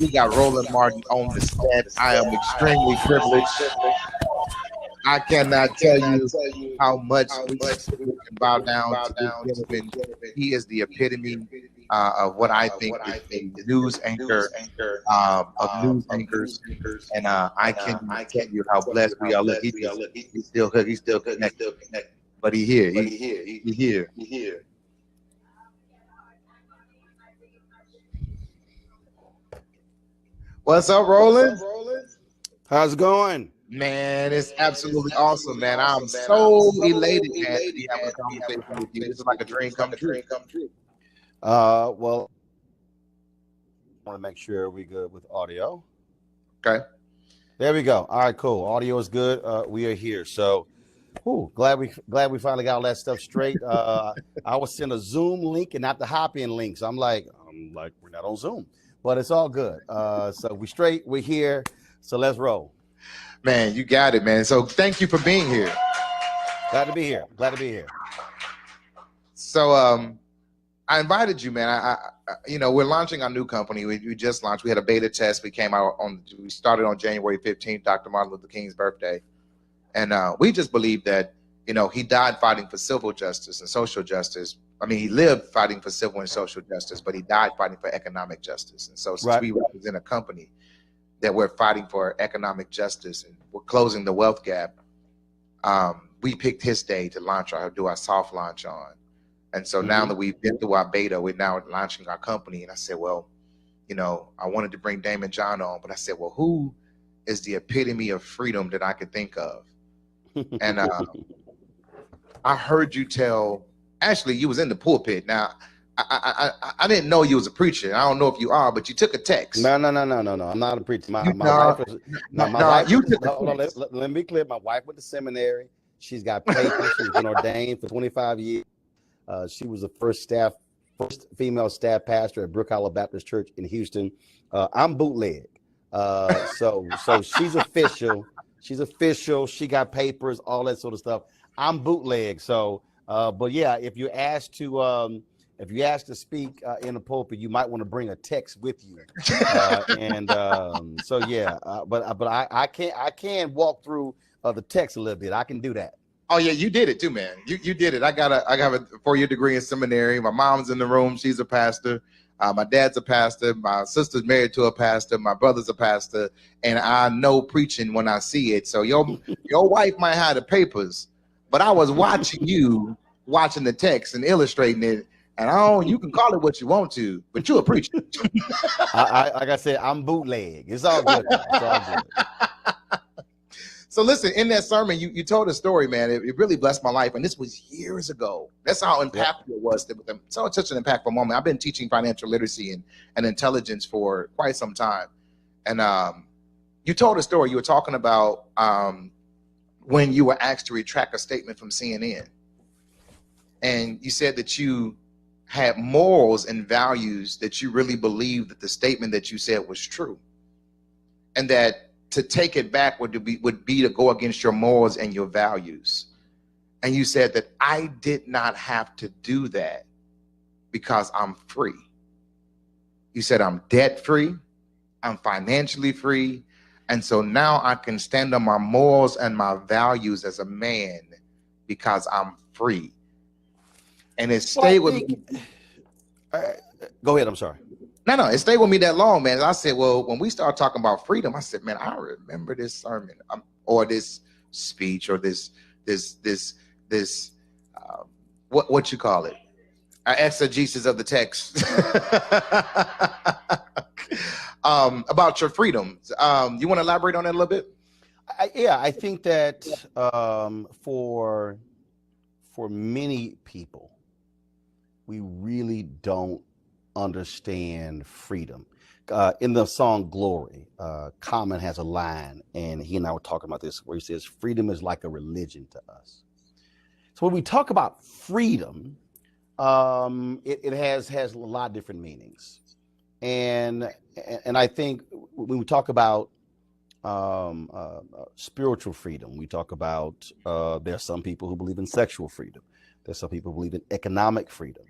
we got Roland Martin on the set. I am extremely privileged. I cannot tell you how much we can bow down to this gentleman. He is the epitome of what I think is a news anchor of news anchors, and I can't tell you how blessed we are. Look, he's still connected, but he here. He here. What's up, Roland? How's it going? Man, it's absolutely awesome, man. I'm so elated, man, to be having a conversation with you. This is like a dream come true. Well, I want to make sure we're good with audio. Okay. There we go. All right, cool. Audio is good. We are here. So, glad we finally got all that stuff straight. I was sent a Zoom link and not the hop-in link. So I'm like, we're not on Zoom, but it's all good. So we straight. We're here. So let's roll. Man, you got it, man. So thank you for being here. Glad to be here. So I invited you, man. We're launching our new company. We just launched. We had a beta test. We started on January 15th, Dr. Martin Luther King's birthday. And we just believe that, he died fighting for civil justice and social justice. I mean, he lived fighting for civil and social justice, but he died fighting for economic justice. And so since we represent a company that we're fighting for economic justice and we're closing the wealth gap, we picked his day to do our soft launch on. And so now that we've been through our beta, we're now launching our company. And I said, well, I wanted to bring Damon John on, but I said, well, who is the epitome of freedom that I could think of? And I heard you actually, you was in the pulpit. Now, I didn't know you was a preacher. I don't know if you are, but you took a text. No. I'm not a preacher. My wife let me be clear. My wife went to seminary. She's got papers. She's been ordained for 25 years. She was the first female staff pastor at Brook Hollow Baptist Church in Houston. I'm bootleg. So she's official. She got papers, all that sort of stuff. I'm bootleg. So, but yeah, if you're asked to speak in a pulpit, you might want to bring a text with you. But I can walk through the text a little bit. I can do that. Oh yeah, you did it too, man. You did it. I got a 4-year degree in seminary. My mom's in the room. She's a pastor. My dad's a pastor. My sister's married to a pastor. My brother's a pastor. And I know preaching when I see it. So your wife might have the papers, but I was watching you watching the text and illustrating it. And you can call it what you want to, but you're a preacher. Like I said, I'm bootleg. It's all good. So listen, in that sermon, you told a story, man. It really blessed my life. And this was years ago. That's how impactful it was. So such an impactful moment. I've been teaching financial literacy and intelligence for quite some time. And you told a story. You were talking about when you were asked to retract a statement from CNN. And you said that you had morals and values that you really believed that the statement that you said was true. And that to take it back would be to go against your morals and your values. And you said that I did not have to do that because I'm free. You said I'm debt free, I'm financially free, and so now I can stand on my morals and my values as a man because I'm free. And it stayed with me. Go ahead, I'm sorry. No, it stayed with me that long, man. I said, well, when we started talking about freedom, I said, man, I remember this sermon or this speech or this what you call it? Exegesis of the text about your freedoms. You want to elaborate on that a little bit? I think that for many people, we really don't understand freedom. In the song Glory, Common has a line, and he and I were talking about this, where he says, freedom is like a religion to us. So when we talk about freedom, it has a lot of different meanings. And I think when we talk about spiritual freedom, we talk about there are some people who believe in sexual freedom. There's some people who believe in economic freedom.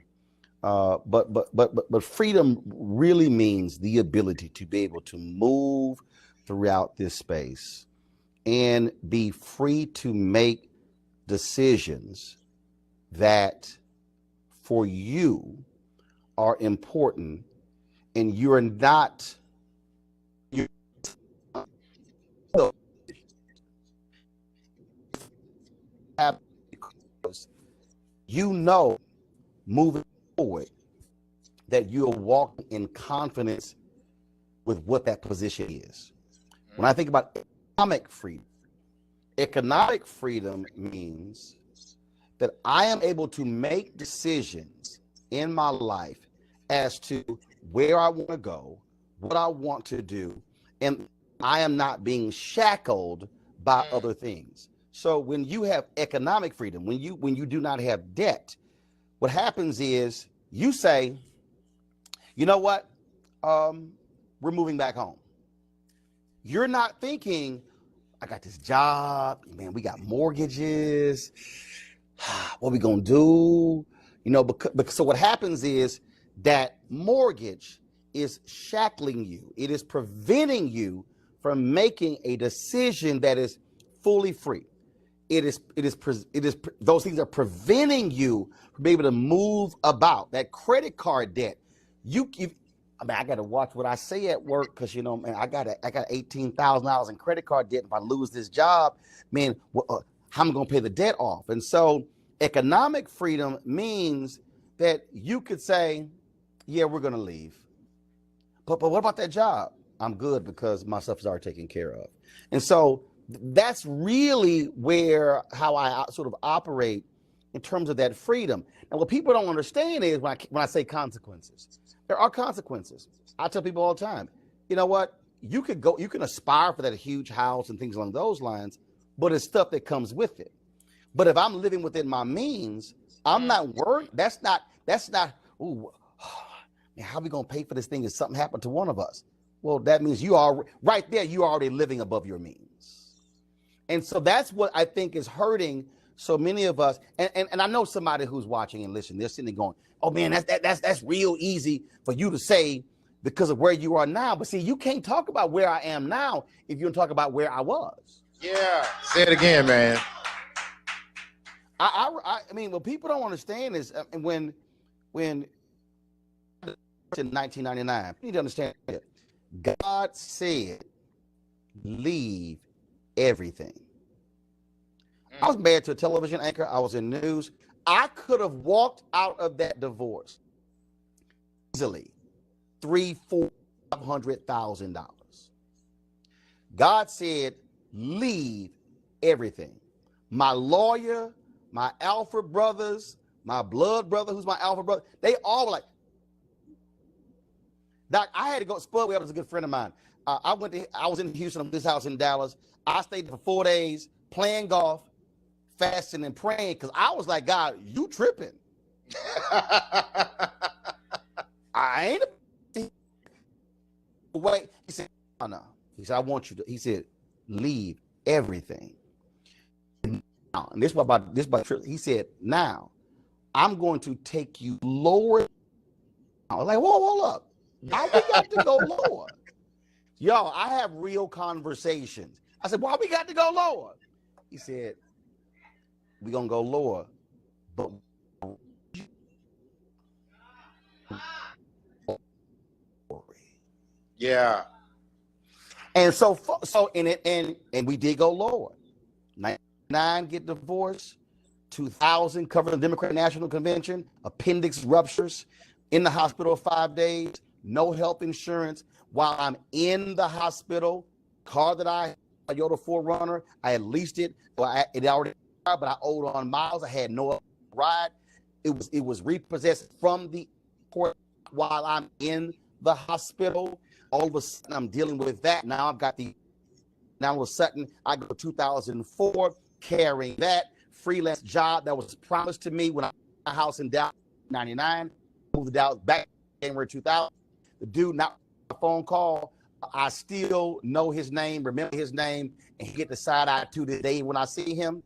But freedom really means the ability to be able to move throughout this space and be free to make decisions that for you are important, and you're not you know moving forward that you're walking in confidence with what that position is. When I think about economic freedom means that I am able to make decisions in my life as to where I want to go, what I want to do, and I am not being shackled by other things. So when you have economic freedom, when you do not have debt, what happens is you say, you know what, we're moving back home. You're not thinking, I got this job, man, we got mortgages, what are we gonna do? You know, because so what happens is that mortgage is shackling you. It is preventing you from making a decision that is fully free. Those things are preventing you from being able to move about. That credit card debt, I got to watch what I say at work, because you know, man, I got $18,000 in credit card debt. If I lose this job, man, how am I gonna pay the debt off? And so, economic freedom means that you could say, yeah, we're gonna leave, but what about that job? I'm good because my stuff is already taken care of. And so that's really how I sort of operate in terms of that freedom. And what people don't understand is when I say consequences, there are consequences. I tell people all the time, you know what? You can aspire for that huge house and things along those lines, but it's stuff that comes with it. But if I'm living within my means, I'm not worried. That's not, ooh, man, how are we going to pay for this thing if something happened to one of us? Well, that means you are right there. You're already living above your means. And so that's what I think is hurting so many of us. And I know somebody who's watching and listening, they're sitting there going, oh man, that's real easy for you to say because of where you are now. But see, you can't talk about where I am now if you don't talk about where I was. Yeah. Say it again, man. I mean, what people don't understand is when in 1999, you need to understand it. God said, leave everything. I was married to a television anchor. I was in news. I could have walked out of that divorce easily, $300,000-$500,000. God said, leave everything. My lawyer, my alpha brothers, my blood brother, who's my alpha brother, they all were like, Doc, I had to go. Spud Webb was a good friend of mine. I was in Houston, this house in Dallas. I stayed for 4 days playing golf, fasting and praying, because I was like, God, you tripping. I ain't wait. He said, oh, no. He said, I want you to, he said, leave everything. Now, and this about he said, now I'm going to take you lower. I was like, whoa, hold up. Why we got to go lower? Y'all, I have real conversations. I said, why we got to go lower? He said, we're going to go lower, but yeah. And so we did go lower. 1999 get divorced, 2000 covered the Democratic National Convention, appendix ruptures, in the hospital 5 days, no health insurance. While I'm in the hospital, car that I had, a Toyota 4Runner, I had leased it. It already, but I owed on miles. I had no ride. It was repossessed from the court while I'm in the hospital. All of a sudden, I'm dealing with that. Now all of a sudden, I go to 2004 carrying that freelance job that was promised to me when I had a house in Dallas, 99. Moved to Dallas back in January 2000. The dude, not a phone call, I still know his name, remember his name, and he get the side eye to this day when I see him.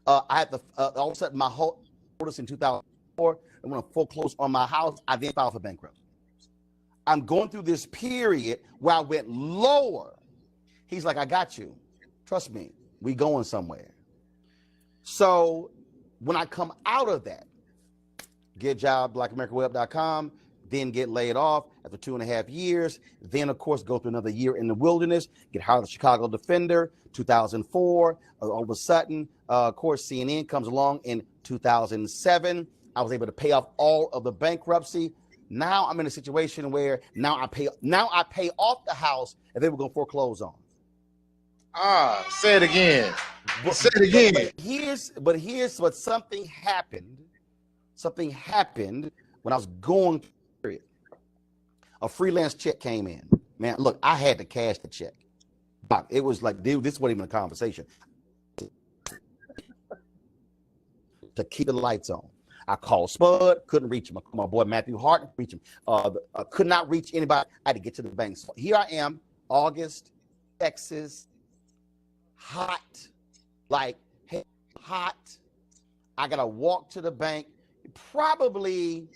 I had all of a sudden my whole notice in 2004. and want to foreclose on my house, I then file for bankruptcy. I'm going through this period where I went lower. He's like, I got you. Trust me, we going somewhere. So when I come out of that, get a job, blackamericaweb.com, then get laid off after 2.5 years. Then, of course, go through another year in the wilderness, get hired as the Chicago Defender, 2004. All of a sudden, of course, CNN comes along in 2007. I was able to pay off all of the bankruptcy. Now I'm in a situation where now I pay off the house and they were going to foreclose on. Say it again. Say it again. But here's what something happened. Something happened when I was going through it. A freelance check came in. Man, look, I had to cash the check. It was like, dude, this wasn't even a conversation. To keep the lights on. I called Spud, couldn't reach him. I called my boy Matthew Hart, reach him. Could not reach anybody. I had to get to the bank. So here I am, August, Texas, hot, like hot. I got to walk to the bank, probably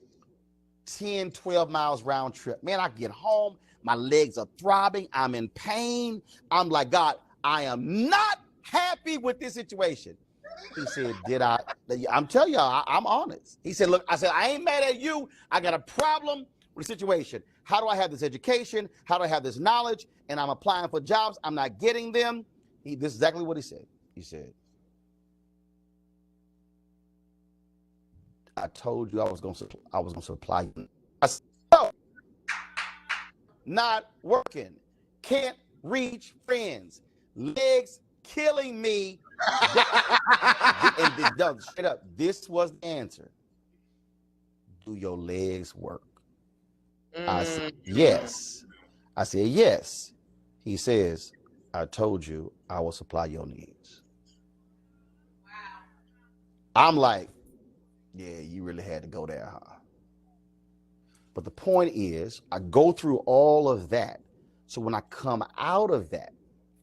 10, 12 miles round trip. Man, I get home, my legs are throbbing. I'm in pain. I'm like, God, I am not happy with this situation. He said, I'm telling y'all, I'm honest. He said, look, I said, I ain't mad at you. I got a problem with the situation. How do I have this education? How do I have this knowledge? And I'm applying for jobs. I'm not getting them. This is exactly what he said. He said, I told you I was going to supply you. I said, no, not working. Can't reach friends. Legs killing me. And straight up, this was the answer. Do your legs work? I said, yes. I said, yes. He says, I told you I will supply your needs. Wow. I'm like, yeah, you really had to go there, huh? But the point is, I go through all of that. So when I come out of that,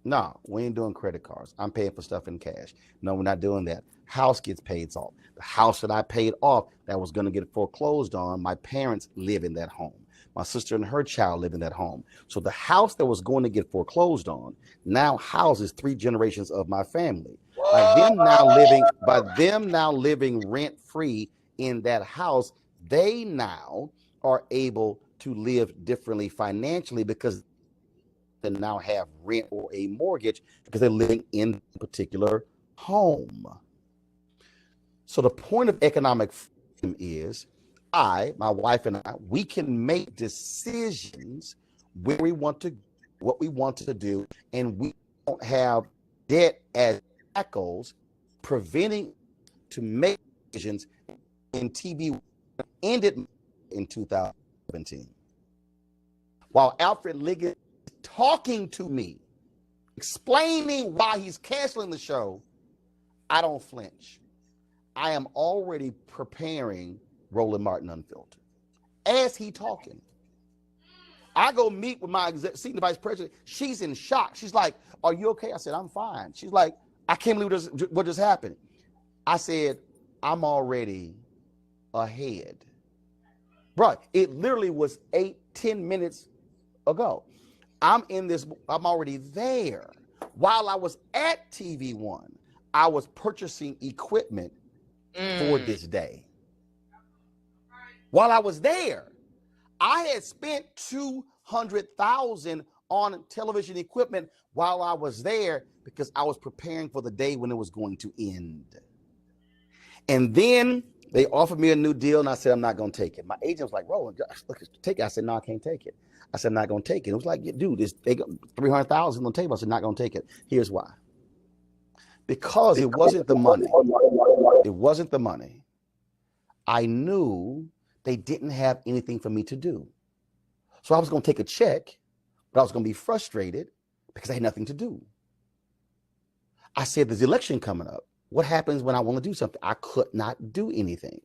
no, we ain't doing credit cards. I'm paying for stuff in cash. No, we're not doing that. House gets paid off. The house that I paid off that was going to get foreclosed on, my parents live in that home. My sister and her child live in that home. So the house that was going to get foreclosed on now houses 3 generations of my family. By them now living rent-free in that house, they now are able to live differently financially because they now have rent or a mortgage because they're living in a particular home. So the point of economic freedom is my wife and I, we can make decisions where we want to, what we want to do, and we don't have debt as shackles preventing to make decisions. And TV ended in 2017. While Alfred Liggett talking to me, explaining why he's canceling the show, I don't flinch. I am already preparing Roland Martin Unfiltered. As he talking, I go meet with my senior vice president. She's in shock. She's like, are you okay? I said, I'm fine. She's like, I can't believe what just happened. I said, I'm already ahead. Bro, it literally was 8-10 minutes ago. I'm already there. While I was at TV One, I was purchasing equipment for this day. While I was there, I had spent $200,000 on television equipment while I was there because I was preparing for the day when it was going to end. And then they offered me a new deal, and I said, I'm not going to take it. My agent was like, Roland, look, take it. I said, no, I can't take it. I said, I'm not going to take it. It was like, dude, they got $300,000 on the table. I said, not going to take it. Here's why. Because it wasn't the money. It wasn't the money. I knew they didn't have anything for me to do. So I was going to take a check, but I was going to be frustrated because I had nothing to do. I said, there's election coming up. What happens when I want to do something? I could not do anything.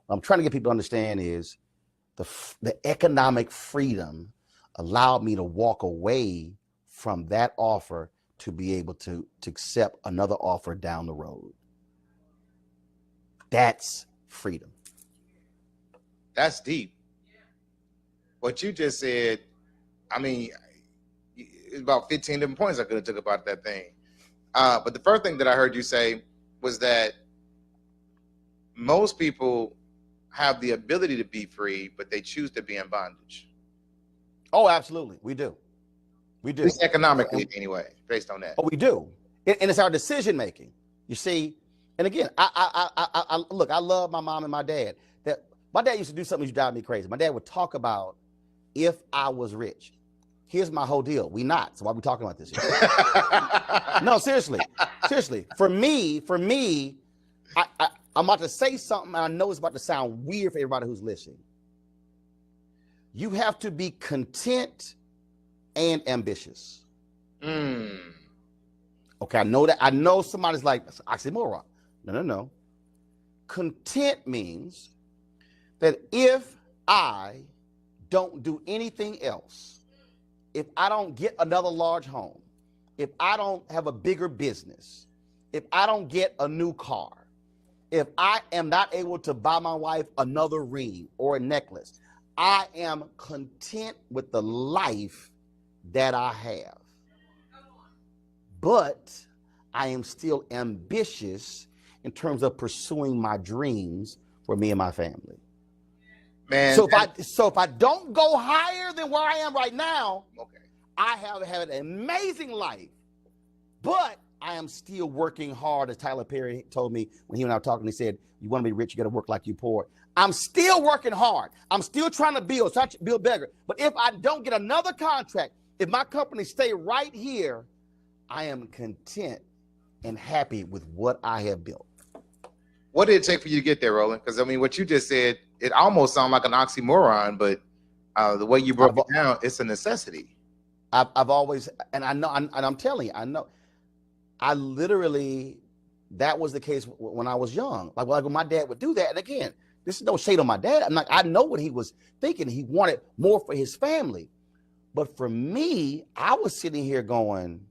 What I'm trying to get people to understand is the economic freedom allowed me to walk away from that offer to be able to accept another offer down the road. That's freedom. That's deep. What you just said, I mean, it's about 15 different points I could have took about that thing. But the first thing that I heard you say was that most people have the ability to be free, but they choose to be in bondage. Oh, absolutely. We do. We do. At least economically, anyway, based on that. Oh, we do. And it's our decision making. You see, and again, I look, I love my mom and my dad. That my dad used to do something that drive me crazy. My dad would talk about if I was rich. Here's my whole deal. We not. So why are we talking about this here? No, seriously. Seriously. For me, I'm about to say something, and I know it's about to sound weird for everybody who's listening. You have to be content and ambitious. Okay, I know that. I know somebody's like, oxymoron. No. Content means that if I don't do anything else, if I don't get another large home, if I don't have a bigger business, if I don't get a new car, if I am not able to buy my wife another ring or a necklace, I am content with the life that I have. But I am still ambitious in terms of pursuing my dreams for me and my family. Man, so if I don't go higher than where I am right now, okay, I have had an amazing life, but I am still working hard, as Tyler Perry told me when he and I were talking. He said, "You want to be rich, you got to work like you poor." I'm still working hard. I'm still trying to build bigger. But if I don't get another contract, if my company stay right here, I am content and happy with what I have built. What did it take for you to get there, Roland? Because I mean, what you just said, it almost sounds like an oxymoron, but the way you broke it down, it's a necessity. I've always, and I know, and I'm telling you, I know. I literally, that was the case when I was young. Like when my dad would do that. And again, this is no shade on my dad. I'm like, I know what he was thinking. He wanted more for his family. But for me, I was sitting here going,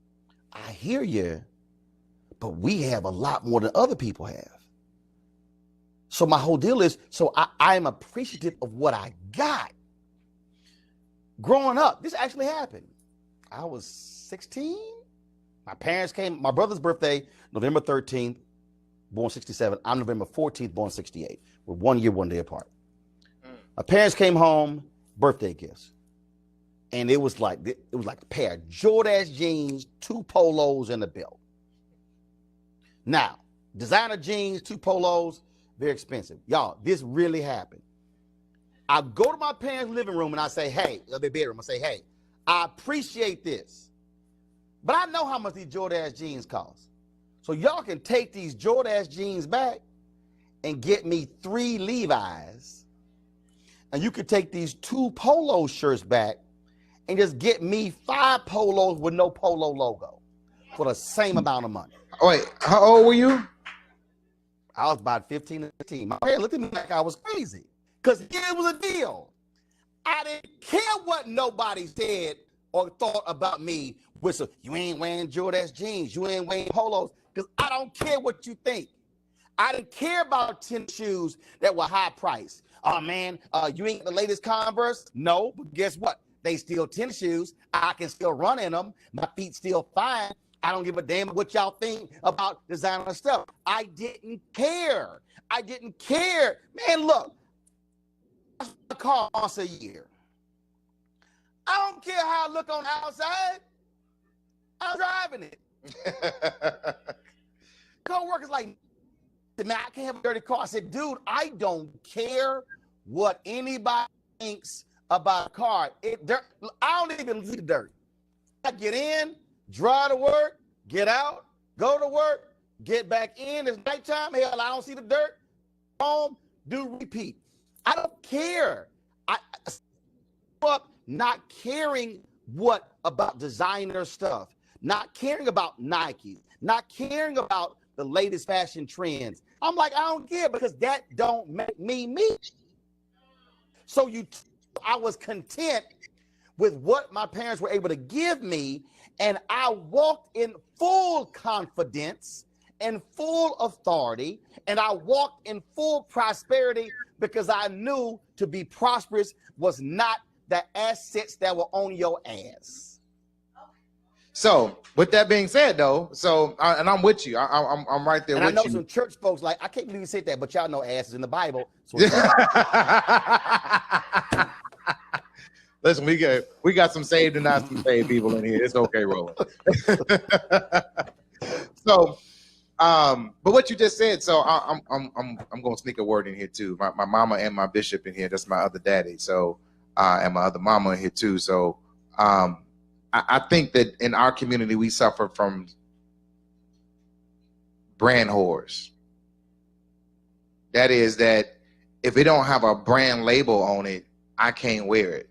I hear you, but we have a lot more than other people have. So my whole deal is, so I am appreciative of what I got. Growing up, this actually happened. I was 16. My parents came, my brother's birthday, November 13th, born 67. I'm November 14th, born 68. We're 1 year, 1 day apart. My parents came home, birthday gifts. And it was like a pair of Jordache jeans, 2 polos, and a belt. Now, designer jeans, 2 polos, very expensive. Y'all, this really happened. I go to my parents' living room and I say, hey, their bedroom, I say, hey, I appreciate this. But I know how much these Jordache jeans cost. So y'all can take these Jordache jeans back and get me 3 Levi's. And you could take these 2 polo shirts back and just get me 5 polos with no polo logo for the same amount of money. Wait, how old were you? I was about 15 or 16. My parents looked at me like I was crazy. Because here was a deal. I didn't care what nobody said or thought about me. Whistle, you ain't wearing Jordache jeans, you ain't wearing polos, because I don't care what you think. I didn't care about tennis shoes that were high priced. Oh man, you ain't the latest Converse? No, but guess what? They still tennis shoes. I can still run in them. My feet still fine. I don't give a damn what y'all think about designer stuff. I didn't care. I didn't care. Man, look, a car once a year. I don't care how I look on the outside. I'm driving it. Co-workers like, man, I can't have a dirty car. I said, dude, I don't care what anybody thinks about a car. I don't even see the dirt. I get in, drive to work, get out, go to work, get back in. It's nighttime. Hell, I don't see the dirt. Home, do repeat. I don't care. I grew up not caring what about designer stuff, not caring about Nike, not caring about the latest fashion trends. I'm like, I don't care because that don't make me me. So I was content with what my parents were able to give me, and I walked in full confidence and full authority, and I walked in full prosperity because I knew to be prosperous was not the assets that were on your ass. So with that being said, though, and I'm with you. I'm right there and with you. I know some church folks like, I can't believe you said that, but y'all know asses in the Bible. So listen, we got some saved and not some saved people in here. It's okay, Roland. So, but what you just said, so I'm gonna sneak a word in here too. My mama and my bishop in here. That's my other daddy. So, and my other mama in here too. So, I think that in our community we suffer from brand whores. That is that if it don't have a brand label on it, I can't wear it.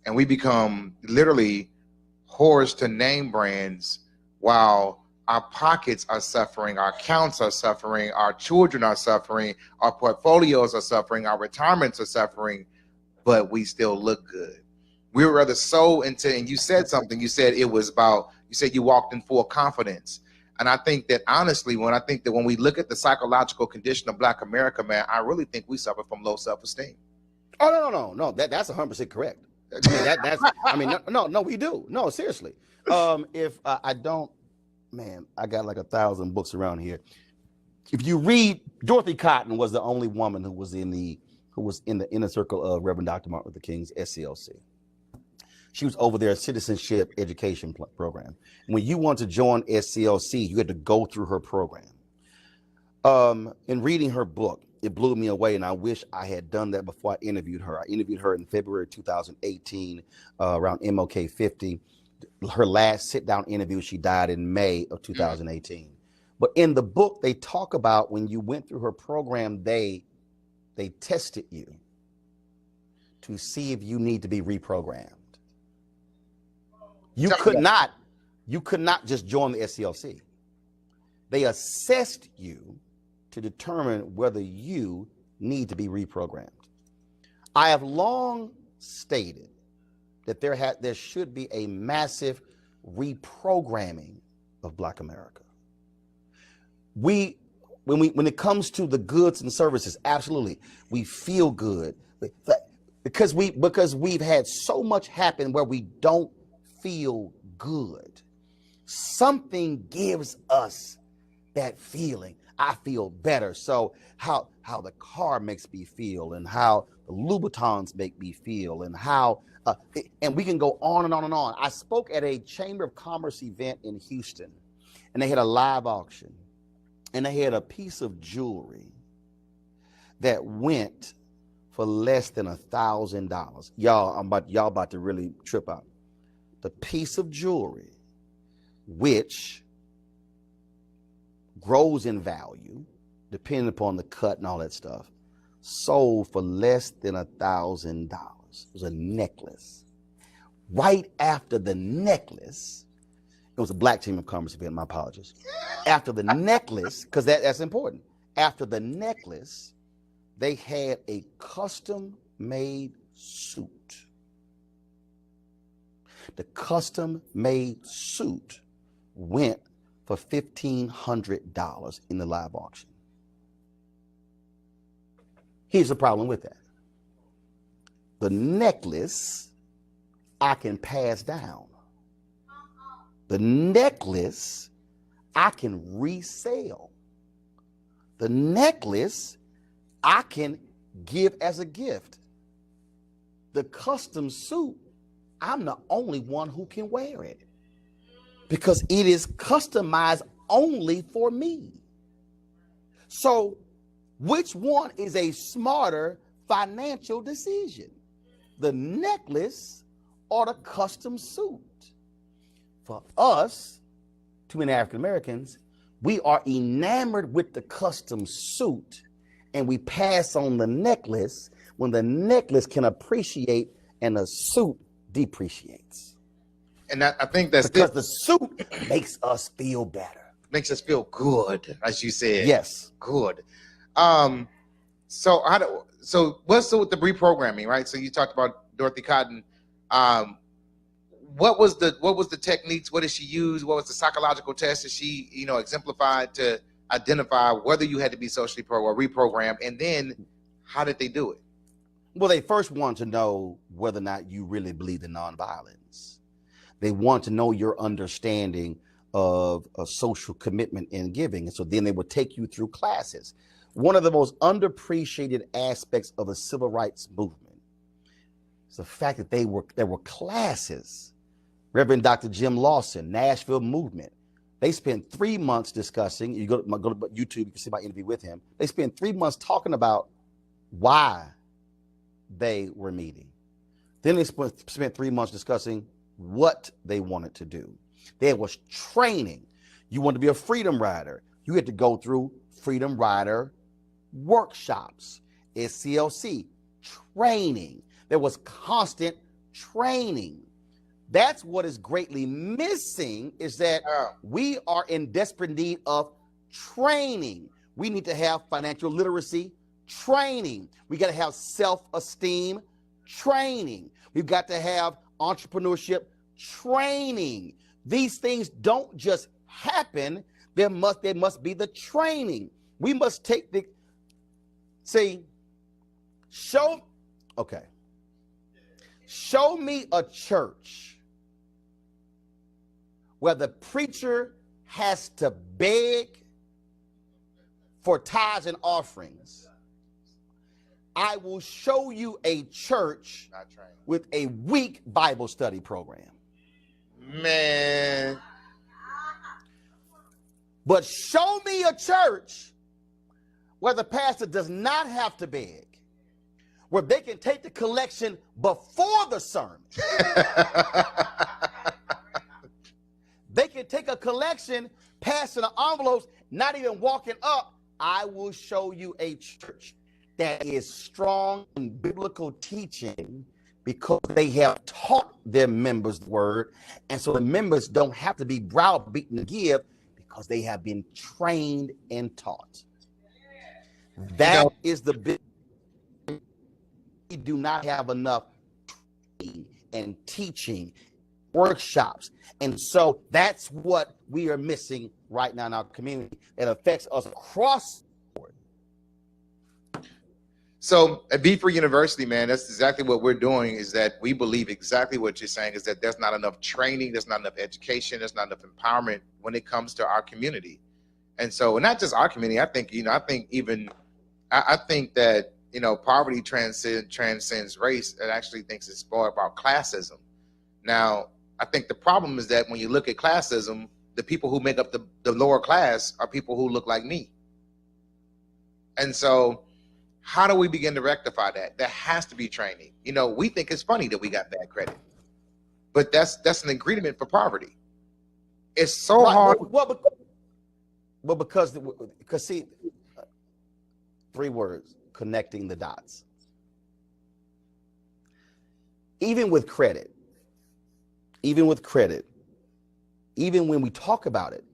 And we become literally whores to name brands while our pockets are suffering, our accounts are suffering, our children are suffering, our portfolios are suffering, our retirements are suffering, but we still look good. We were rather so into, and you said something, you said it was about, you said you walked in full confidence. And I think that honestly, when we look at the psychological condition of Black America, man, I really think we suffer from low self-esteem. Oh, no, that's 100% correct. We do. No, seriously. If I don't, man, I got like 1,000 books around here. If you read, Dorothy Cotton was the only woman who was in the inner circle of Reverend Dr. Martin Luther King's SCLC. She was over their citizenship education program. When you want to join SCLC, you had to go through her program. In reading her book, it blew me away, and I wish I had done that before I interviewed her. I interviewed her in February 2018, around MLK 50. Her last sit-down interview, she died in May of 2018. But in the book, they talk about when you went through her program, they tested you to see if you need to be reprogrammed. You could not just join the SCLC. They assessed you to determine whether you need to be reprogrammed. I have long stated that there should be a massive reprogramming of Black America. When it comes to the goods and services, absolutely, we feel good, because we've had so much happen where we don't feel good. Something gives us that feeling. I feel better. So how the car makes me feel, and how the Louboutins make me feel, and how and we can go on and on and on. I spoke at a Chamber of Commerce event in Houston, and they had a live auction, and they had a piece of jewelry that went for less than $1,000. Y'all about to really trip out. The piece of jewelry, which grows in value depending upon the cut and all that stuff, sold for less than $1,000. It was a necklace. Right after the necklace, it was a Black Chamber of Commerce event, my apologies. After the necklace, because that's important, after the necklace, they had a custom-made suit. The custom-made suit went for $1,500 in the live auction. Here's the problem with that. The necklace I can pass down. The necklace I can resell. The necklace I can give as a gift. The custom suit, I'm the only one who can wear it because it is customized only for me. So which one is a smarter financial decision? The necklace or the custom suit? For us, too many African Americans, we are enamored with the custom suit, and we pass on the necklace when the necklace can appreciate and the suit depreciates. And I think that's because the suit makes us feel better. Makes us feel good, as you said. Yes. Good. So what's with the reprogramming, right? So you talked about Dorothy Cotton. What was the techniques? What did she use? What was the psychological test that she, exemplified to identify whether you had to be socially or reprogrammed? And then How did they do it? Well, they first want to know whether or not you really believe in nonviolence. They want to know your understanding of social commitment and giving. And so then they would take you through classes. One of the most underappreciated aspects of the civil rights movement is the fact that there were classes. Reverend Dr. Jim Lawson, Nashville Movement. They spent 3 months discussing. You go to YouTube, you can see my interview with him. They spent 3 months talking about why they were meeting. Then they spent 3 months discussing what they wanted to do. There was training. You want to be a freedom rider, you had to go through freedom rider workshops, SCLC training. There was constant training. That's what is greatly missing, is that we are in desperate need of training. We need to have financial literacy training. We got to have self-esteem training. We've got to have entrepreneurship training. These things don't just happen. There must be the training. We must take the, show me a church where the preacher has to beg for tithes and offerings. I will show you a church with a weak Bible study program. Man. But show me a church where the pastor does not have to beg, where they can take the collection before the sermon. They can take a collection, passing the envelopes, not even walking up. I will show you a church that is strong in biblical teaching, because they have taught their members the word. And so the members don't have to be browbeaten to give, because they have been trained and taught. That is the big. We do not have enough training and teaching workshops. And so that's what we are missing right now in our community. It affects us across the board. So at B3 University, man, that's exactly what we're doing, is that we believe exactly what you're saying, is that there's not enough training, there's not enough education, there's not enough empowerment when it comes to our community. And so, not just our community, I think that, poverty transcends race. It actually thinks it's more about classism. Now, I think the problem is that when you look at classism, the people who make up the lower class are people who look like me. And so, how do we begin to rectify that? There has to be training. We think it's funny that we got bad credit, but that's an ingredient for poverty. It's so hard. Well, because see, 3 words: connecting the dots. Even with credit, even when we talk about it,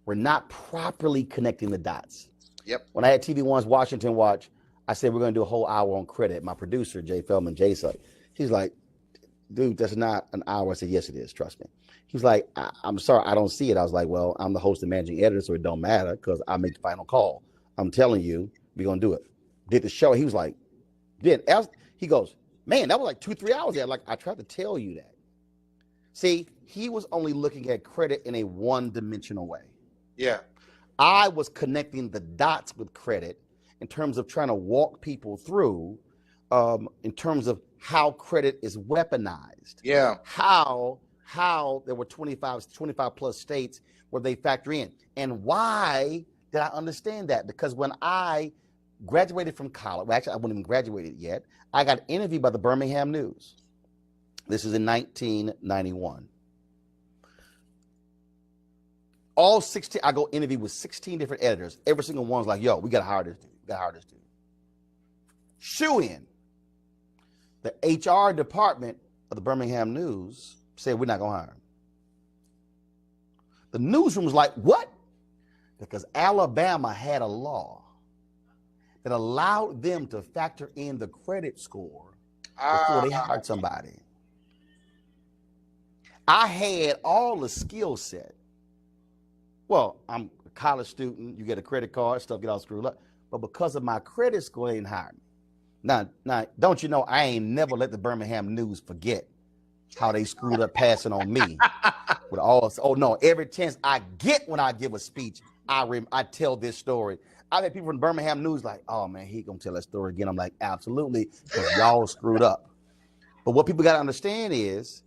we're not properly connecting the dots. Yep. When I had TV1's Washington Watch, I said, we're going to do a whole hour on credit. My producer, Jay Feldman, he's like, dude, that's not an hour. I said, yes, it is. Trust me. He's like, I'm sorry, I don't see it. I was like, well, I'm the host and managing editor, so it don't matter, because I make the final call. I'm telling you, we're going to do it. Did the show. He was like, he goes, man, that was like 2-3 hours there. Like, I tried to tell you that. See, he was only looking at credit in a one-dimensional way. Yeah. I was connecting the dots with credit in terms of trying to walk people through, in terms of how credit is weaponized. Yeah. How there were 25 plus states where they factor in. And why did I understand that? Because when I graduated from college, well, actually I wasn't even graduated yet, I got interviewed by the Birmingham News. This is in 1991. All 16, I go interview with 16 different editors. Every single one's like, yo, we got to hire this dude. Shoe in. The HR department of the Birmingham News said, we're not going to hire him. The newsroom was like, what? Because Alabama had a law that allowed them to factor in the credit score before they hired somebody. I had all the skill set. Well, I'm a college student. You get a credit card, stuff get all screwed up. But because of my credit score, they didn't hire me. Now, don't you know I ain't never let the Birmingham News forget how they screwed up passing on me with all. Oh no, every chance I get when I give a speech, I tell this story. I've had people from Birmingham News like, oh man, he gonna tell that story again. I'm like, absolutely, because y'all screwed up. But what people got to understand is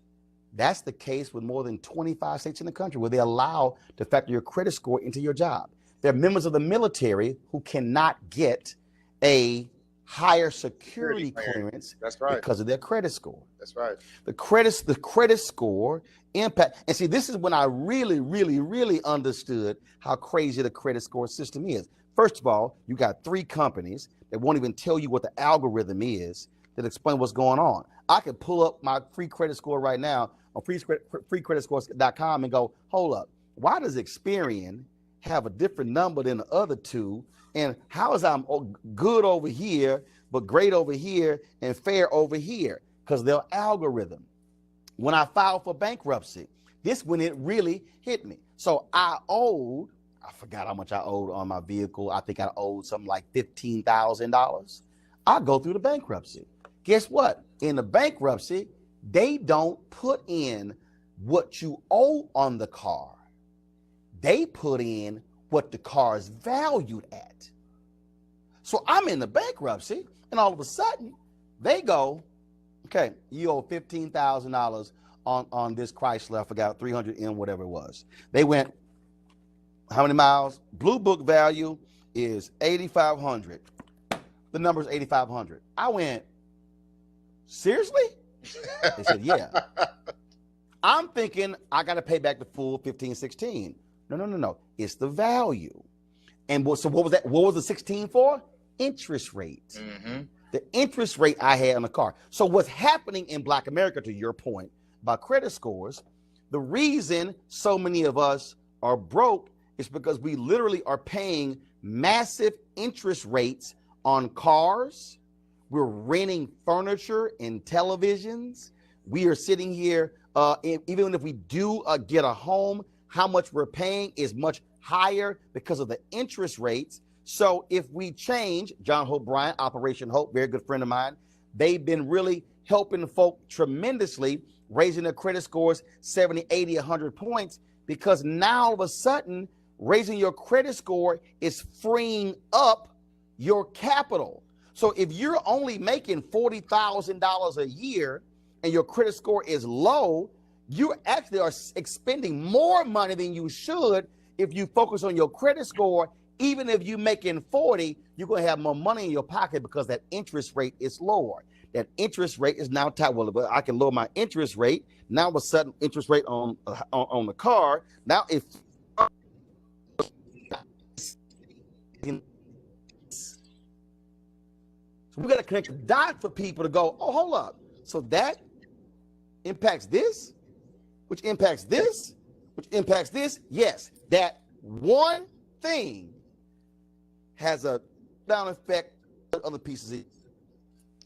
that's the case with more than 25 states in the country where they allow to factor your credit score into your job. There are members of the military who cannot get a higher security clearance. That's right. Because of their credit score. That's right. The credit score impact. And see, this is when I really, really, really understood how crazy the credit score system is. First of all, you got 3 companies that won't even tell you what the algorithm is that explain what's going on. I can pull up my free credit score right now on freecreditscores.com and go, hold up, why does Experian have a different number than the other 2? And how is I'm good over here, but great over here and fair over here? Because their algorithm. When I filed for bankruptcy, this when it really hit me. So I forgot how much I owed on my vehicle. I think I owed something like $15,000. I go through the bankruptcy. Guess what? In the bankruptcy, they don't put in what you owe on the car. They put in what the car is valued at. So I'm in the bankruptcy, and all of a sudden, they go, okay, you owe $15,000 on this Chrysler. I forgot, 300M, whatever it was. They went, how many miles? Blue Book value is 8,500. The number is 8,500. I went, seriously? They said, yeah. I'm thinking I got to pay back the full 15, 16. No. It's the value. And so what was that? What was the 16 for? Interest rate. Mm-hmm. The interest rate I had on the car. So what's happening in Black America, to your point about credit scores, the reason so many of us are broke is because we literally are paying massive interest rates on cars. We're renting furniture and televisions. We are sitting here, even if we do get a home, how much we're paying is much higher because of the interest rates. So if we change, John Hope Bryant, Operation Hope, very good friend of mine, they've been really helping folk tremendously, raising their credit scores 70, 80, 100 points, because now all of a sudden, raising your credit score is freeing up your capital. So if you're only making $40,000 a year and your credit score is low, you actually are expending more money than you should if you focus on your credit score. Even if you're making 40, you're going to have more money in your pocket because that interest rate is lower. That interest rate is now tied. Well, I can lower my interest rate. Now, all of a sudden, interest rate on the car. Now, if so we got to connect the dots for people to go, oh, hold up. So that impacts this, which impacts this, which impacts this. Yes, that one thing has a down effect on other pieces.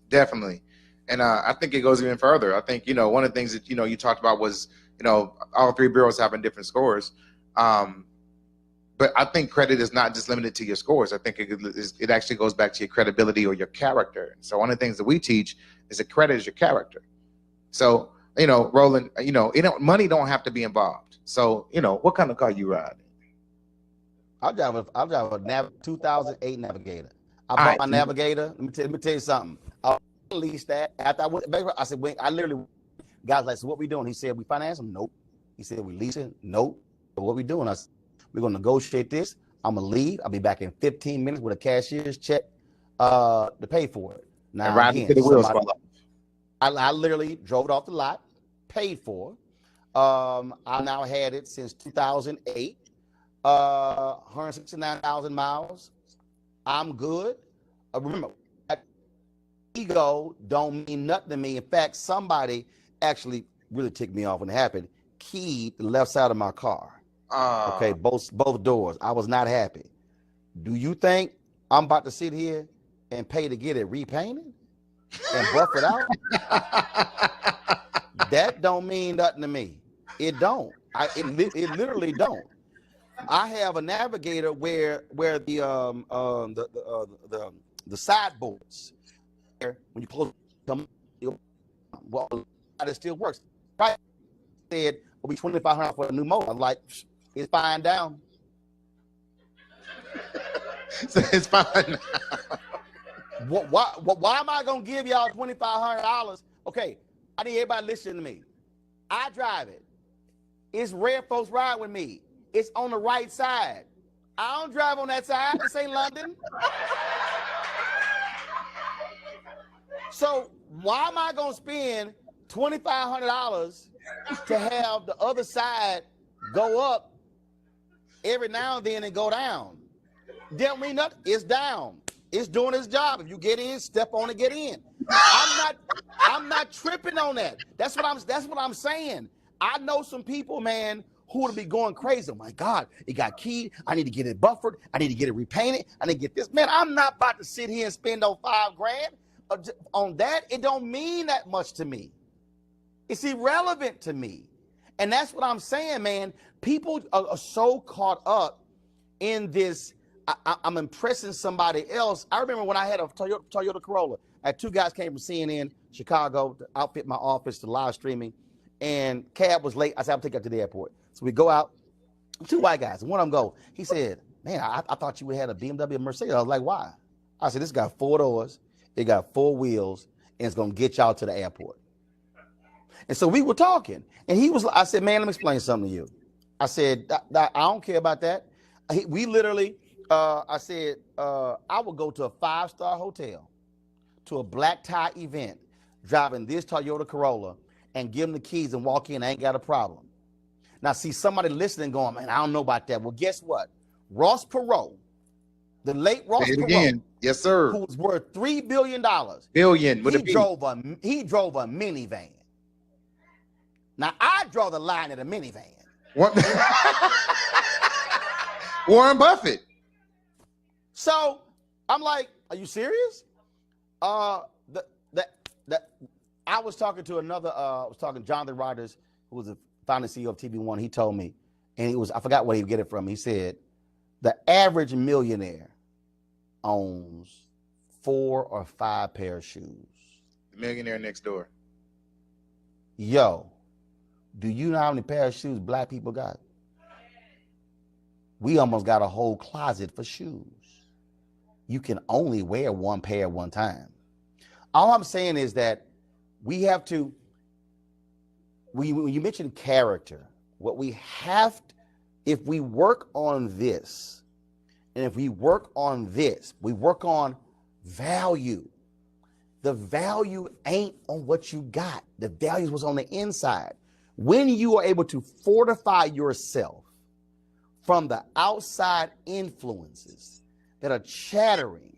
Definitely. And I think it goes even further. I think, one of the things that, you talked about was, all 3 bureaus having different scores. But I think credit is not just limited to your scores. I think it actually goes back to your credibility or your character. So one of the things that we teach is that credit is your character. So, Roland, money don't have to be involved. So, what kind of car you ride? I'll drive a 2008 Navigator. I bought my Navigator. Let me tell you something. I leased that. After I went back, I said, I literally, guys like, so what we doing? He said, we finance them? Nope. He said, we leasing? Nope. But what we doing? I said, we're going to negotiate this. I'm going to leave. I'll be back in 15 minutes with a cashier's check to pay for it. Now, again, to the wheels fall off. I literally drove it off the lot, paid for. I now had it since 2008. 169,000 miles. I'm good. Remember, ego don't mean nothing to me. In fact, somebody actually really ticked me off when it happened. Keyed the left side of my car. Okay, both doors. I was not happy. Do you think I'm about to sit here and pay to get it repainted and buff it out? That don't mean nothing to me. It don't. It literally don't. I have a Navigator where the sideboards when you close them, well, it still works. Right? Said it'll be $2,500 for a new motor. I'm like, it's fine down. So it's fine. Why am I gonna give y'all $2,500? Okay, I need everybody listening to me. I drive it. It's red folks ride with me. It's on the right side. I don't drive on that side. This ain't London. So why am I gonna spend $2,500 to have the other side go up every now and then and go down? Don't mean nothing. It's down. It's doing its job. If you get in, step on it, get in. I'm not tripping on that. That's what I'm saying. I know some people, man, who would be going crazy. Oh my God, it got keyed. I need to get it buffered. I need to get it repainted. I need to get this. Man, I'm not about to sit here and spend on $5,000 on that. It don't mean that much to me. It's irrelevant to me. And that's what I'm saying, man. People are so caught up in this. I'm impressing somebody else. I remember when I had a Toyota Corolla. I had two guys came from CNN, Chicago, to outfit my office to live streaming. And cab was late. I said, I'll take you up to the airport. So we go out, two white guys. And one of them go, he said, man, I thought you would have a BMW or Mercedes. I was like, why? I said, this got 4 doors. It got 4 wheels. And it's going to get y'all to the airport. And so we were talking. And I said, man, let me explain something to you. I said, I don't care about that. We literally... I said, I would go to a 5-star hotel, to a black tie event, driving this Toyota Corolla and give them the keys and walk in. I ain't got a problem. Now, see somebody listening going, man, I don't know about that. Well, guess what? Ross Perot, the late Ross Perot, yes, sir, who was worth $3 billion. He drove a minivan. Now, I draw the line at a minivan. What? Warren Buffett. So I'm like, are you serious? I was talking to Jonathan Rogers, who was the founder CEO of TV1. He told me, and I forgot where he would get it from. He said, the average millionaire owns 4 or 5 pair of shoes. The millionaire next door. Yo, do you know how many pair of shoes black people got? We almost got a whole closet for shoes. You can only wear 1 pair one time. All I'm saying is that we have to, when you mentioned character, what we have to, if we work on this, and if we work on this, we work on value. The value ain't on what you got. The value is what's on the inside. When you are able to fortify yourself from the outside influences that are chattering,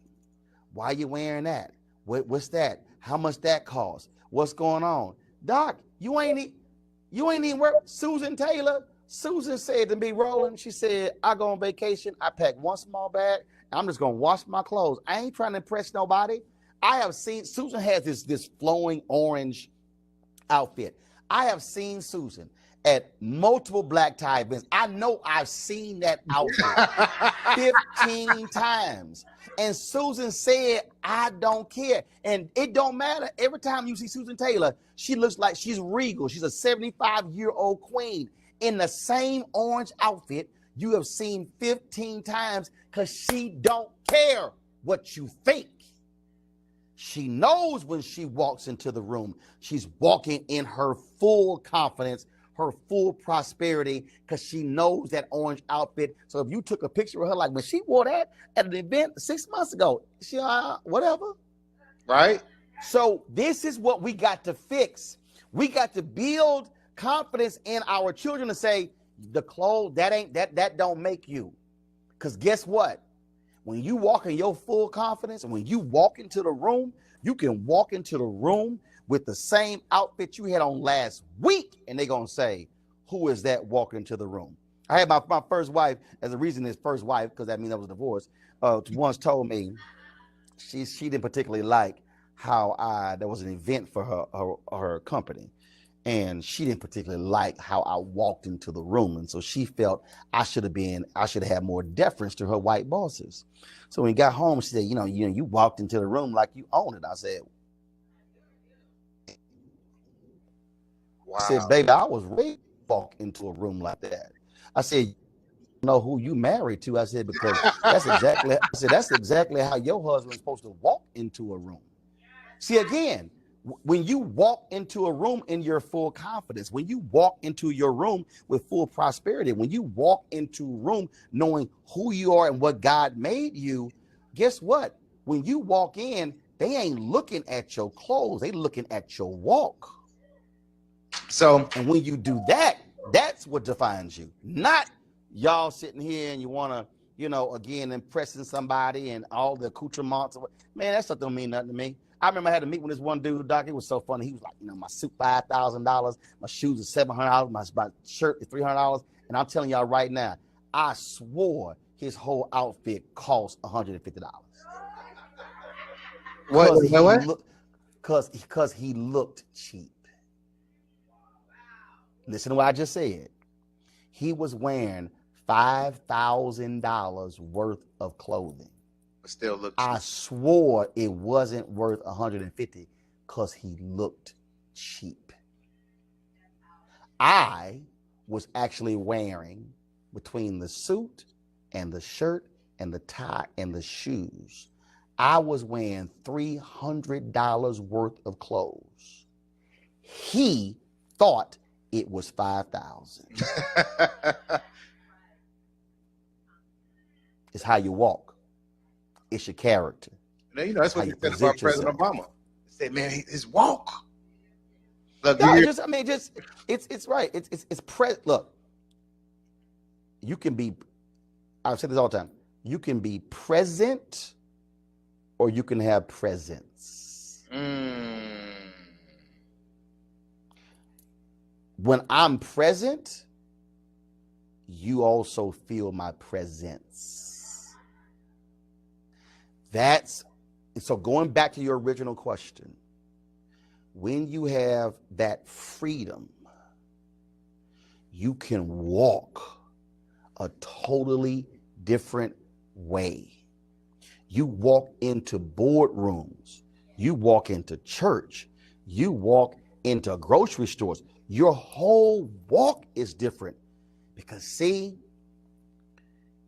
why are you wearing that? What's that? How much that cost? What's going on? Doc, you ain't even work. Susan Taylor said to me, Roland, she said, I go on vacation, I pack 1 small bag, I'm just gonna wash my clothes. I ain't trying to impress nobody. I have seen, Susan has this flowing orange outfit. I have seen Susan at multiple black tie events. I know I've seen that outfit 15 times. And Susan said, I don't care. And it don't matter. Every time you see Susan Taylor, she looks like she's regal. She's a 75-year-old queen in the same orange outfit you have seen 15 times because she don't care what you think. She knows when she walks into the room, she's walking in her full confidence, her full prosperity, because she knows that orange outfit. So if you took a picture of her, like when she wore that at an event 6 months ago, she whatever. Right? So this is what we got to fix. We got to build confidence in our children to say, the clothes, that don't make you. Because guess what? When you walk in your full confidence and when you walk into the room, you can walk into the room with the same outfit you had on last week, and they're going to say, who is that walking into the room? I had my first wife, as a reason is first wife, because that means I was divorced, once told me she didn't particularly like how there was an event for her company. and she didn't particularly like how I walked into the room, and so she felt I should have had more deference to her white bosses. So when we got home, she said, you walked into the room like you own it. I said, Wow. baby, I was ready to walk into a room like that. I said, you know who you married to? I said, because that's exactly how your husband's supposed to walk into a room. See, again, when you walk into a room in your full confidence, when you walk into your room with full prosperity, when you walk into a room knowing who you are and what God made you, guess what? When you walk in, they ain't looking at your clothes, they looking at your walk. And when you do that, that's what defines you. Not y'all sitting here and you want to, again, impressing somebody and all the accoutrements. Man, that stuff don't mean nothing to me. I remember I had to meet with this one dude, Doc. It was so funny. He was like, my suit $5,000, my shoes are $700, my shirt is $300, and I'm telling y'all right now, I swore his whole outfit cost $150. What? Because he looked cheap. Listen to what I just said. He was wearing $5,000 worth of clothing. Still looked cheap. I swore it wasn't worth $150 because he looked cheap. I was actually wearing, between the suit and the shirt and the tie and the shoes, I was wearing $300 worth of clothes. He thought it was $5,000. It's how you walk. It's your character. That's what he said about President Obama. He said, man, his walk. Look, it's right. Look, you can be, I've said this all the time, you can be present or you can have presence. When I'm present, you also feel my presence. So going back to your original question, when you have that freedom, you can walk a totally different way. You walk into boardrooms, you walk into church, you walk into grocery stores. Your whole walk is different because, see,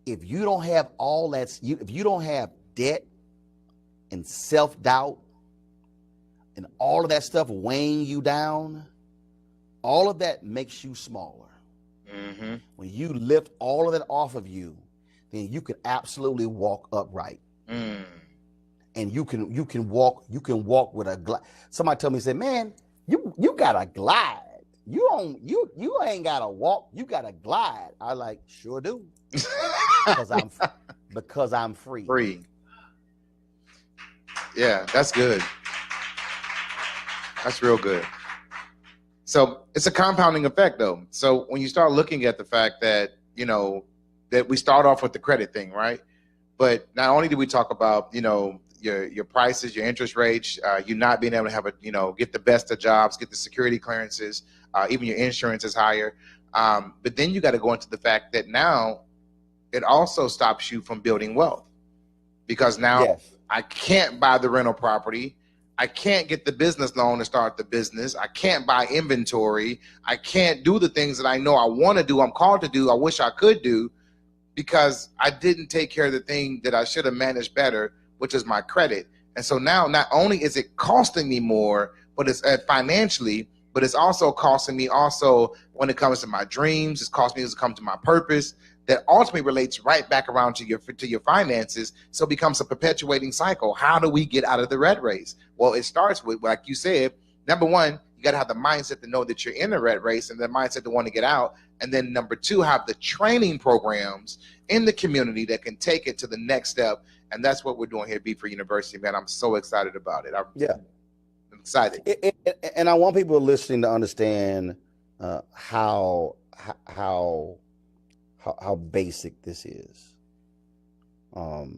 if you don't have all that, if you don't have debt and self-doubt and all of that stuff weighing you down, all of that makes you smaller. Mm-hmm. When you lift all of that off of you, then you can absolutely walk upright. And you can walk with a glide. Somebody told me, say, man, you got a glide. You ain't got to walk, you got to glide. I like, sure do. because I'm free. Free. Yeah, that's good. That's real good. So it's a compounding effect, though. So when you start looking at the fact that, that we start off with the credit thing, right? But not only do we talk about, your prices, your interest rates, you not being able to have get the best of jobs, get the security clearances, even your insurance is higher. But then you got to go into the fact that now it also stops you from building wealth, because now I can't buy the rental property. I can't get the business loan to start the business. I can't buy inventory. I can't do the things that I know I want to do, I'm called to do, I wish I could do, because I didn't take care of the thing that I should have managed better, which is my credit. And so now not only is it costing me more, but it's financially, but it's also costing me also when it comes to my dreams. It's costing me to come to my purpose that ultimately relates right back around to your finances. So it becomes a perpetuating cycle. How do we get out of the rat race? Well, it starts with, like you said, number one, you got to have the mindset to know that you're in a rat race and the mindset to want to get out. And then number two, have the training programs in the community that can take it to the next step. And that's what we're doing here at Beaver University, man. I'm so excited about it. I'm excited. And I want people listening to understand how basic this is. I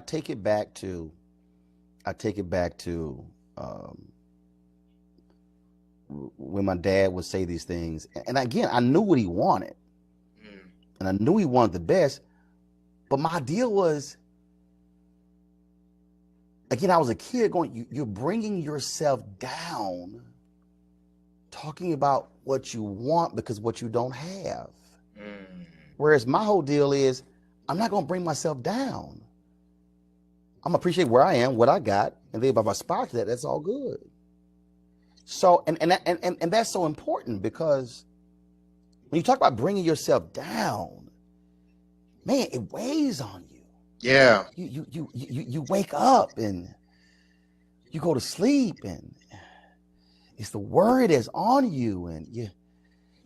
take it back to when my dad would say these things. And again, I knew what he wanted. And I knew he wanted the best. But my deal was, again, I was a kid going, you're bringing yourself down, talking about what you want because what you don't have. Whereas my whole deal is, I'm not going to bring myself down. I'm going to appreciate where I am, what I got, and then if I aspire to that, that's all good. So, and that's so important, because when you talk about bringing yourself down, man, it weighs on you. Yeah. You wake up and you go to sleep, and it's the worry that's on you, and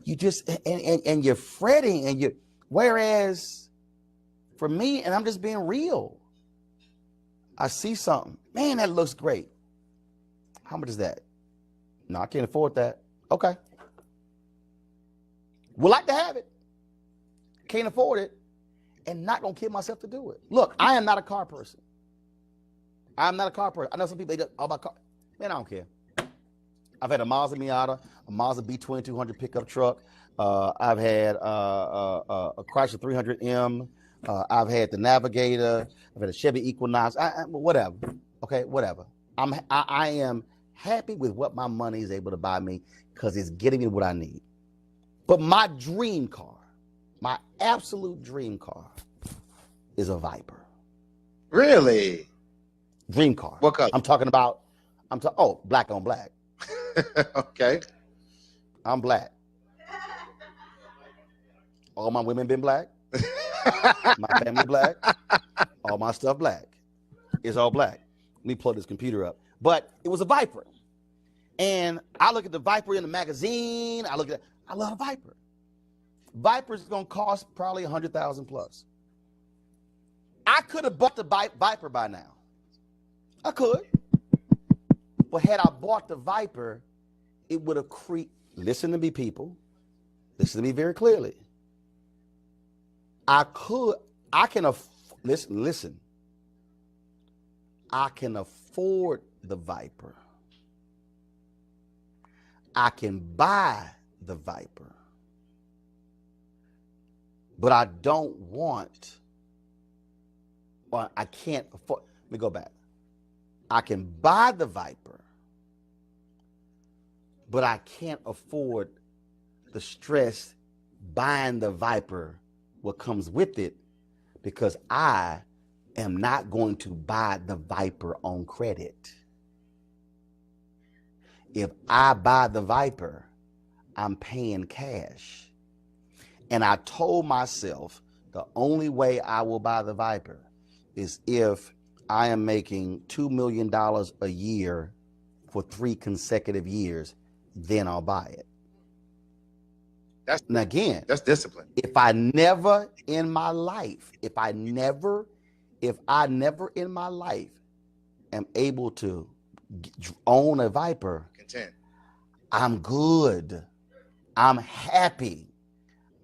you just and you're fretting, and you. Whereas for me, and I'm just being real, I see something, man, that looks great. How much is that? No, I can't afford that. Okay. Would like to have it. Can't afford it. And not going to kill myself to do it. Look, I am not a car person. I'm not a car person. I know some people, they all about car. Man, I don't care. I've had a Mazda Miata, a Mazda B2200 pickup truck. I've had a Chrysler 300M. I've had the Navigator. I've had a Chevy Equinox. Whatever. Okay, whatever. I am happy with what my money is able to buy me, because it's getting me what I need. But my dream car, my absolute dream car, is a Viper. Really? Dream car. What color? I'm talking black on black. Okay. I'm black. All my women been black. My family black. All my stuff black. It's all black. Let me plug this computer up. But it was a Viper. And I look at the Viper in the magazine. I love Viper. Viper's gonna cost probably $100,000 plus. I could have bought the Viper by now. I could. But had I bought the Viper, it would have listen to me, people. Listen to me very clearly. Listen. I can afford the Viper. I can buy the Viper. But I don't want, or I can't afford. Let me go back. I can buy the Viper, but I can't afford the stress buying the Viper, what comes with it, because I am not going to buy the Viper on credit. If I buy the Viper, I'm paying cash. And I told myself the only way I will buy the Viper is if I am making $2 million a year for 3 consecutive years, then I'll buy it. That's discipline. If I never in my life am able to own a Viper, content, I'm good. I'm happy.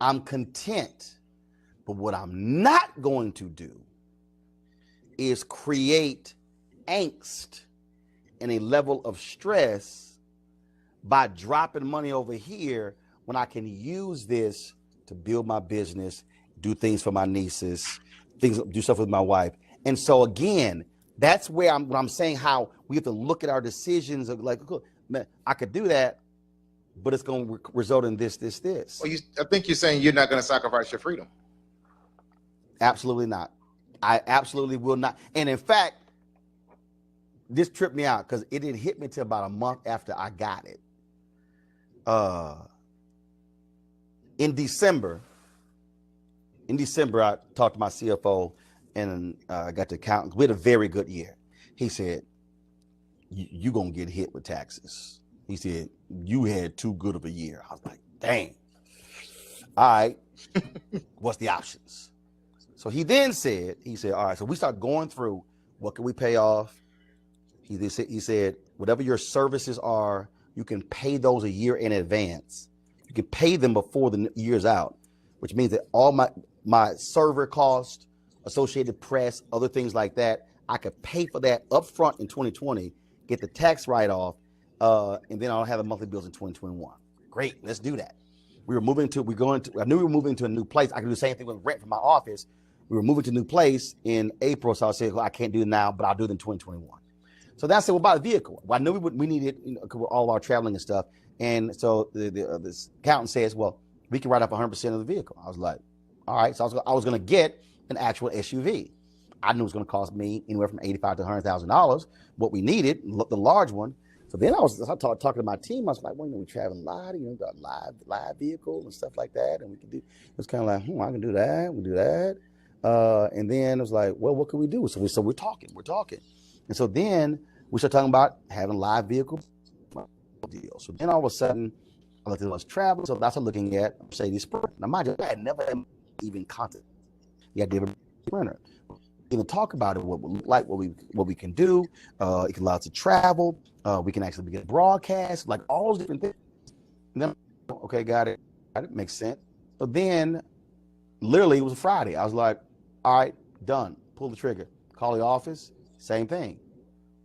I'm content. But what I'm not going to do is create angst and a level of stress by dropping money over here when I can use this to build my business, do things for my nieces, do stuff with my wife. And so again, that's where I'm saying how we have to look at our decisions of like, look, man, I could do that, but it's going to result in this. Well, I think you're saying you're not going to sacrifice your freedom. Absolutely not. I absolutely will not. And in fact, this tripped me out because it didn't hit me till about a month after I got it. In December, I talked to my CFO and got to account. We had a very good year. He said, "You gonna get hit with taxes." He said, "You had too good of a year." I was like, "Dang." All right, what's the options? So he then said, "All right." So we start going through what can we pay off. He said, "Whatever your services are, you can pay those a year in advance. You can pay them before the year's out, which means that all my server cost, Associated Press, other things like that, I could pay for that up front in 2020, get the tax write-off, and then I'll have the monthly bills in 2021. Great, let's do that. I knew we were moving to a new place. I could do the same thing with rent from my office. We were moving to a new place in April, so I said, well, I can't do it now, but I'll do it in 2021. So that's it. Well, about a vehicle. Well, I knew we needed, all our traveling and stuff. And so the accountant says, well, we can write off 100% of the vehicle. I was like, all right. So I was going to get an actual SUV. I knew it was going to cost me anywhere from $85,000 to $100,000. What we needed, the large one. So then I talking to my team. I was like, well, we traveling live, got live vehicles and stuff like that, and we can do. It's kind of like, I can do that. We do that. And then it was like, well, what can we do? So we're talking, and so then we started talking about having live vehicle deals. So then all of a sudden, I looked at us travel. So that's looking at Mercedes Sprinter. Now, mind you, I had never even content. Yeah, David Sprinter. Even talk about it, what we look like, what we can do. It can allow us to travel. We can actually begin broadcast, like all those different things. And then, okay, got it. Makes sense. But then, literally, it was a Friday. I was like, all right, done. Pull the trigger. Call the office. Same thing.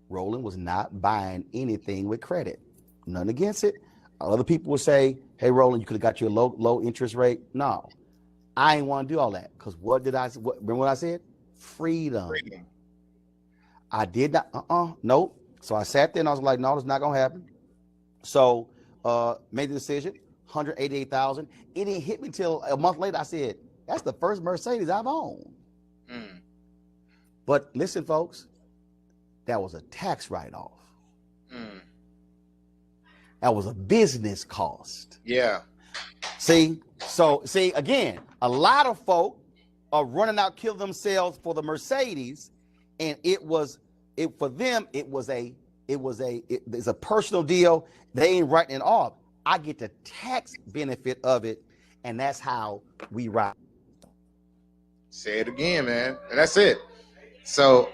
Roland was not buying anything with credit. None against it. Other people would say, hey, Roland, you could have got your low interest rate. No, I ain't want to do all that. Because remember what I said? Freedom. I did not, nope. So I sat there and I was like, no, it's not going to happen. So made the decision, $188,000. It didn't hit me till a month later. I said, that's the first Mercedes I've owned. But listen, folks, that was a tax write-off. That was a business cost. Yeah. See, again, a lot of folk are running out, kill themselves for the Mercedes, and it's a personal deal. They ain't writing it off. I get the tax benefit of it, and that's how we ride. Say it again, man, and that's it. So,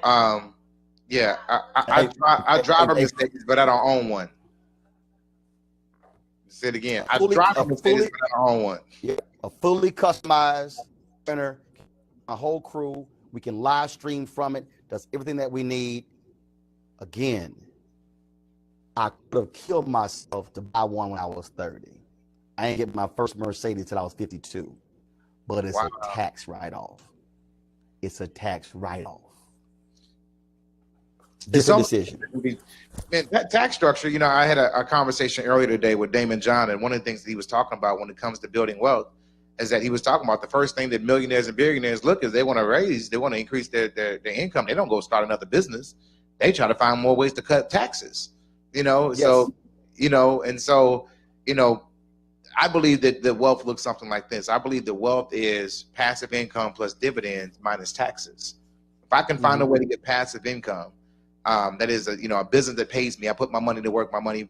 yeah, I drive a Mercedes, but I don't own one. Say it again. I drive a Mercedes, but I don't own one. Yeah, a fully customized printer, a whole crew. We can live stream from it. Does everything that we need. Again, I could have killed myself to buy one when I was 30. I didn't get my first Mercedes till I was 52. But it's a tax write-off. It's a tax write-off. Different decision. Man, that tax structure, I had a conversation earlier today with Damon John, and one of the things that he was talking about when it comes to building wealth is that he was talking about the first thing that millionaires and billionaires look is they want to increase their income. They don't go start another business. They try to find more ways to cut taxes, yes. So, I believe that wealth looks something like this. I believe that wealth is passive income plus dividends minus taxes. If I can find a way to get passive income, that is a business that pays me. I put my money to work. My money,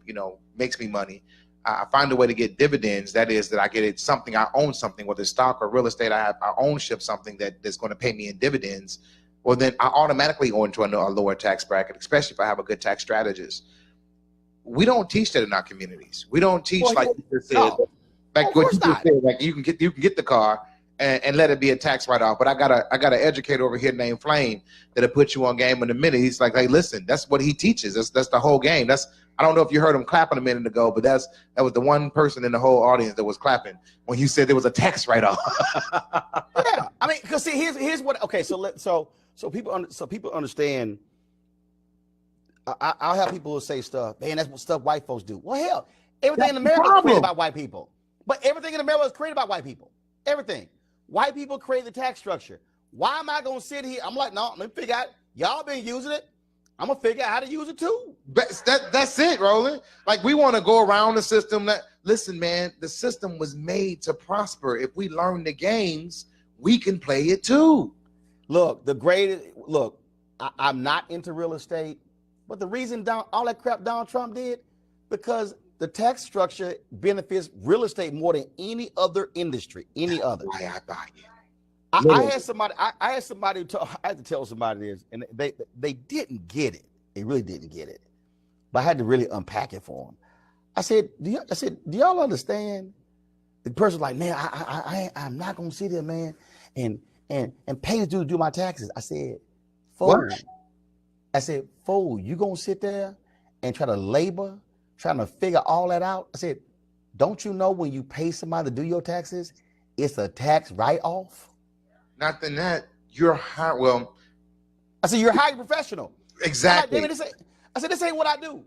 makes me money. I find a way to get dividends. That is that I get it something. I own something, whether it's stock or real estate. I ownership something that's going to pay me in dividends. Well, then I automatically go into a lower tax bracket, especially if I have a good tax strategist. We don't teach that in our communities. We don't teach what you just said, like you can get the car and let it be a tax write-off. But I got an educator over here named Flame that'll put you on game in a minute. He's like, hey, listen, that's what he teaches. That's the whole game. I don't know if you heard him clapping a minute ago, but that was the one person in the whole audience that was clapping when you said there was a tax write-off. Yeah, I mean, because see, here's what. Okay, so people understand. I'll have people who say stuff, man, that's what stuff white folks do. Well, hell, everything in America is created by white people. But everything in America is created by white people. Everything. White people create the tax structure. Why am I going to sit here? I'm like, no, let me figure out. Y'all been using it. I'm going to figure out how to use it too. That's it, Roland. Like, we want to go around the system. Listen, man, the system was made to prosper. If we learn the games, we can play it too. Look, I'm not into real estate, but the reason all that crap Donald Trump did, because the tax structure benefits real estate more than any other industry, any other. I buy it. I had somebody I had to tell somebody this, and they didn't get it. They really didn't get it. But I had to really unpack it for them. I said, do y'all understand? The person's like, man, I'm not gonna sit there, man, and pay to do my taxes. I said, fool. I said, fool, you gonna sit there and try to labor trying to figure all that out. I said, don't you know when you pay somebody to do your taxes, it's a tax write-off? Not than that, you're high. Well, I said, you're a highly professional. Exactly. I said, this ain't what I do.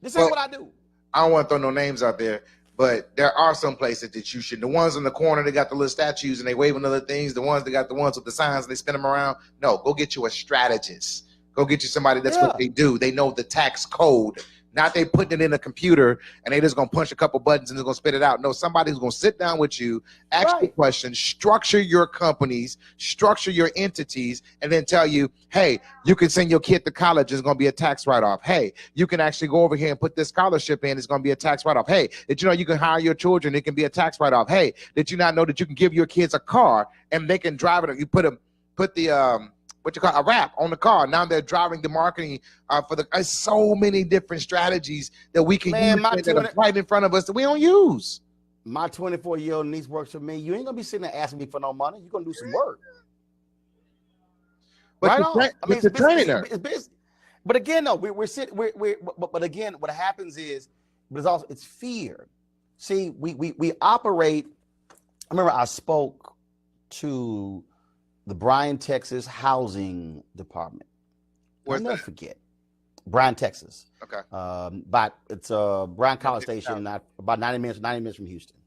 This ain't what I do. I don't want to throw no names out there, but there are some places that you should. The ones in the corner, they got the little statues and they waving other things. The ones that got the ones with the signs, they spin them around. No, go get you a strategist. Go get you somebody that's what they do. They know the tax code. Not they putting it in a computer and they just gonna punch a couple buttons and they're gonna spit it out. No, somebody's gonna sit down with you, ask you questions, structure your companies, structure your entities, and then tell you, hey, you can send your kid to college, it's gonna be a tax write-off. Hey, you can actually go over here and put this scholarship in, it's gonna be a tax write-off. Hey, did you know you can hire your children, it can be a tax write-off. Hey, did you not know that you can give your kids a car and they can drive it? You put the what you call a wrap on the car. Now they're driving the marketing for the so many different strategies that we can use that are right in front of us that we don't use. My 24-year-old niece works for me. You ain't gonna be sitting there asking me for no money. You're gonna do some work. But right on. I mean, it's business. But again, no, but again, what happens is, but it's fear. See, we operate. I remember I spoke to the Bryan, Texas Housing Department. Where's I'll never forget. Bryan, Texas. Okay. But it's Bryan College Station, about 90 minutes from Houston.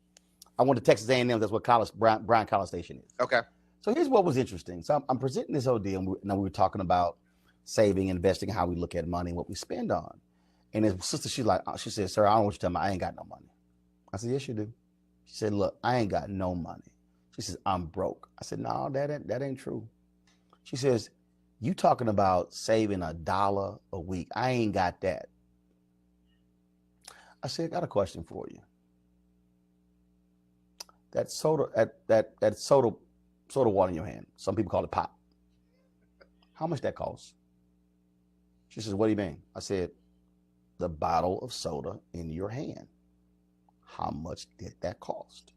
I went to Texas A&M. That's what Bryan College Station is. Okay. So here's what was interesting. So I'm presenting this whole deal, and we were talking about saving, investing, how we look at money, and what we spend on. And his sister, she said, "Sir, I don't want you to tell me I ain't got no money." I said, "Yes, you do." She said, "Look, I ain't got no money." She says, "I'm broke." I said, "No, that ain't true." She says, "You talking about saving $1 a week? I ain't got that." I said, "I got a question for you. That soda, that soda water in your hand. Some people call it pop. How much that costs?" She says, "What do you mean?" I said, "The bottle of soda in your hand. How much did that cost?"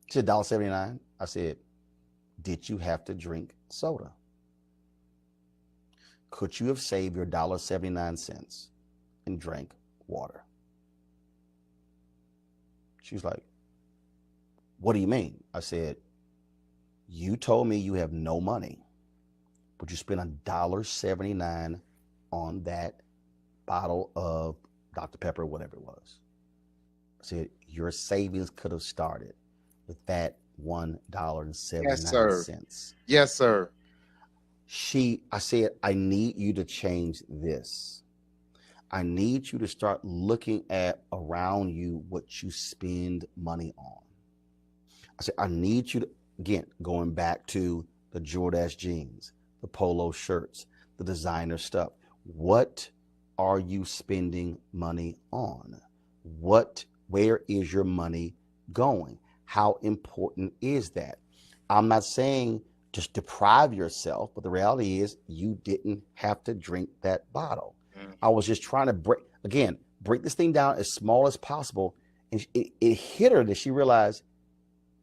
She said, $1.79. I said, "Did you have to drink soda? Could you have saved your $1.79 and drank water?" She was like, "What do you mean?" I said, "You told me you have no money, but you spent $1.79 on that bottle of Dr. Pepper, whatever it was." I said, "Your savings could have started with that $1.79. Yes, sir. I said, "I need you to change this. I need you to start looking at around you what you spend money on." I said, "I need you to," again, going back to the Jordache jeans, the polo shirts, the designer stuff. What are you spending money on? Where is your money going? How important is that? I'm not saying just deprive yourself, but the reality is you didn't have to drink that bottle. I was just trying to break this thing down as small as possible. And it hit her that she realized,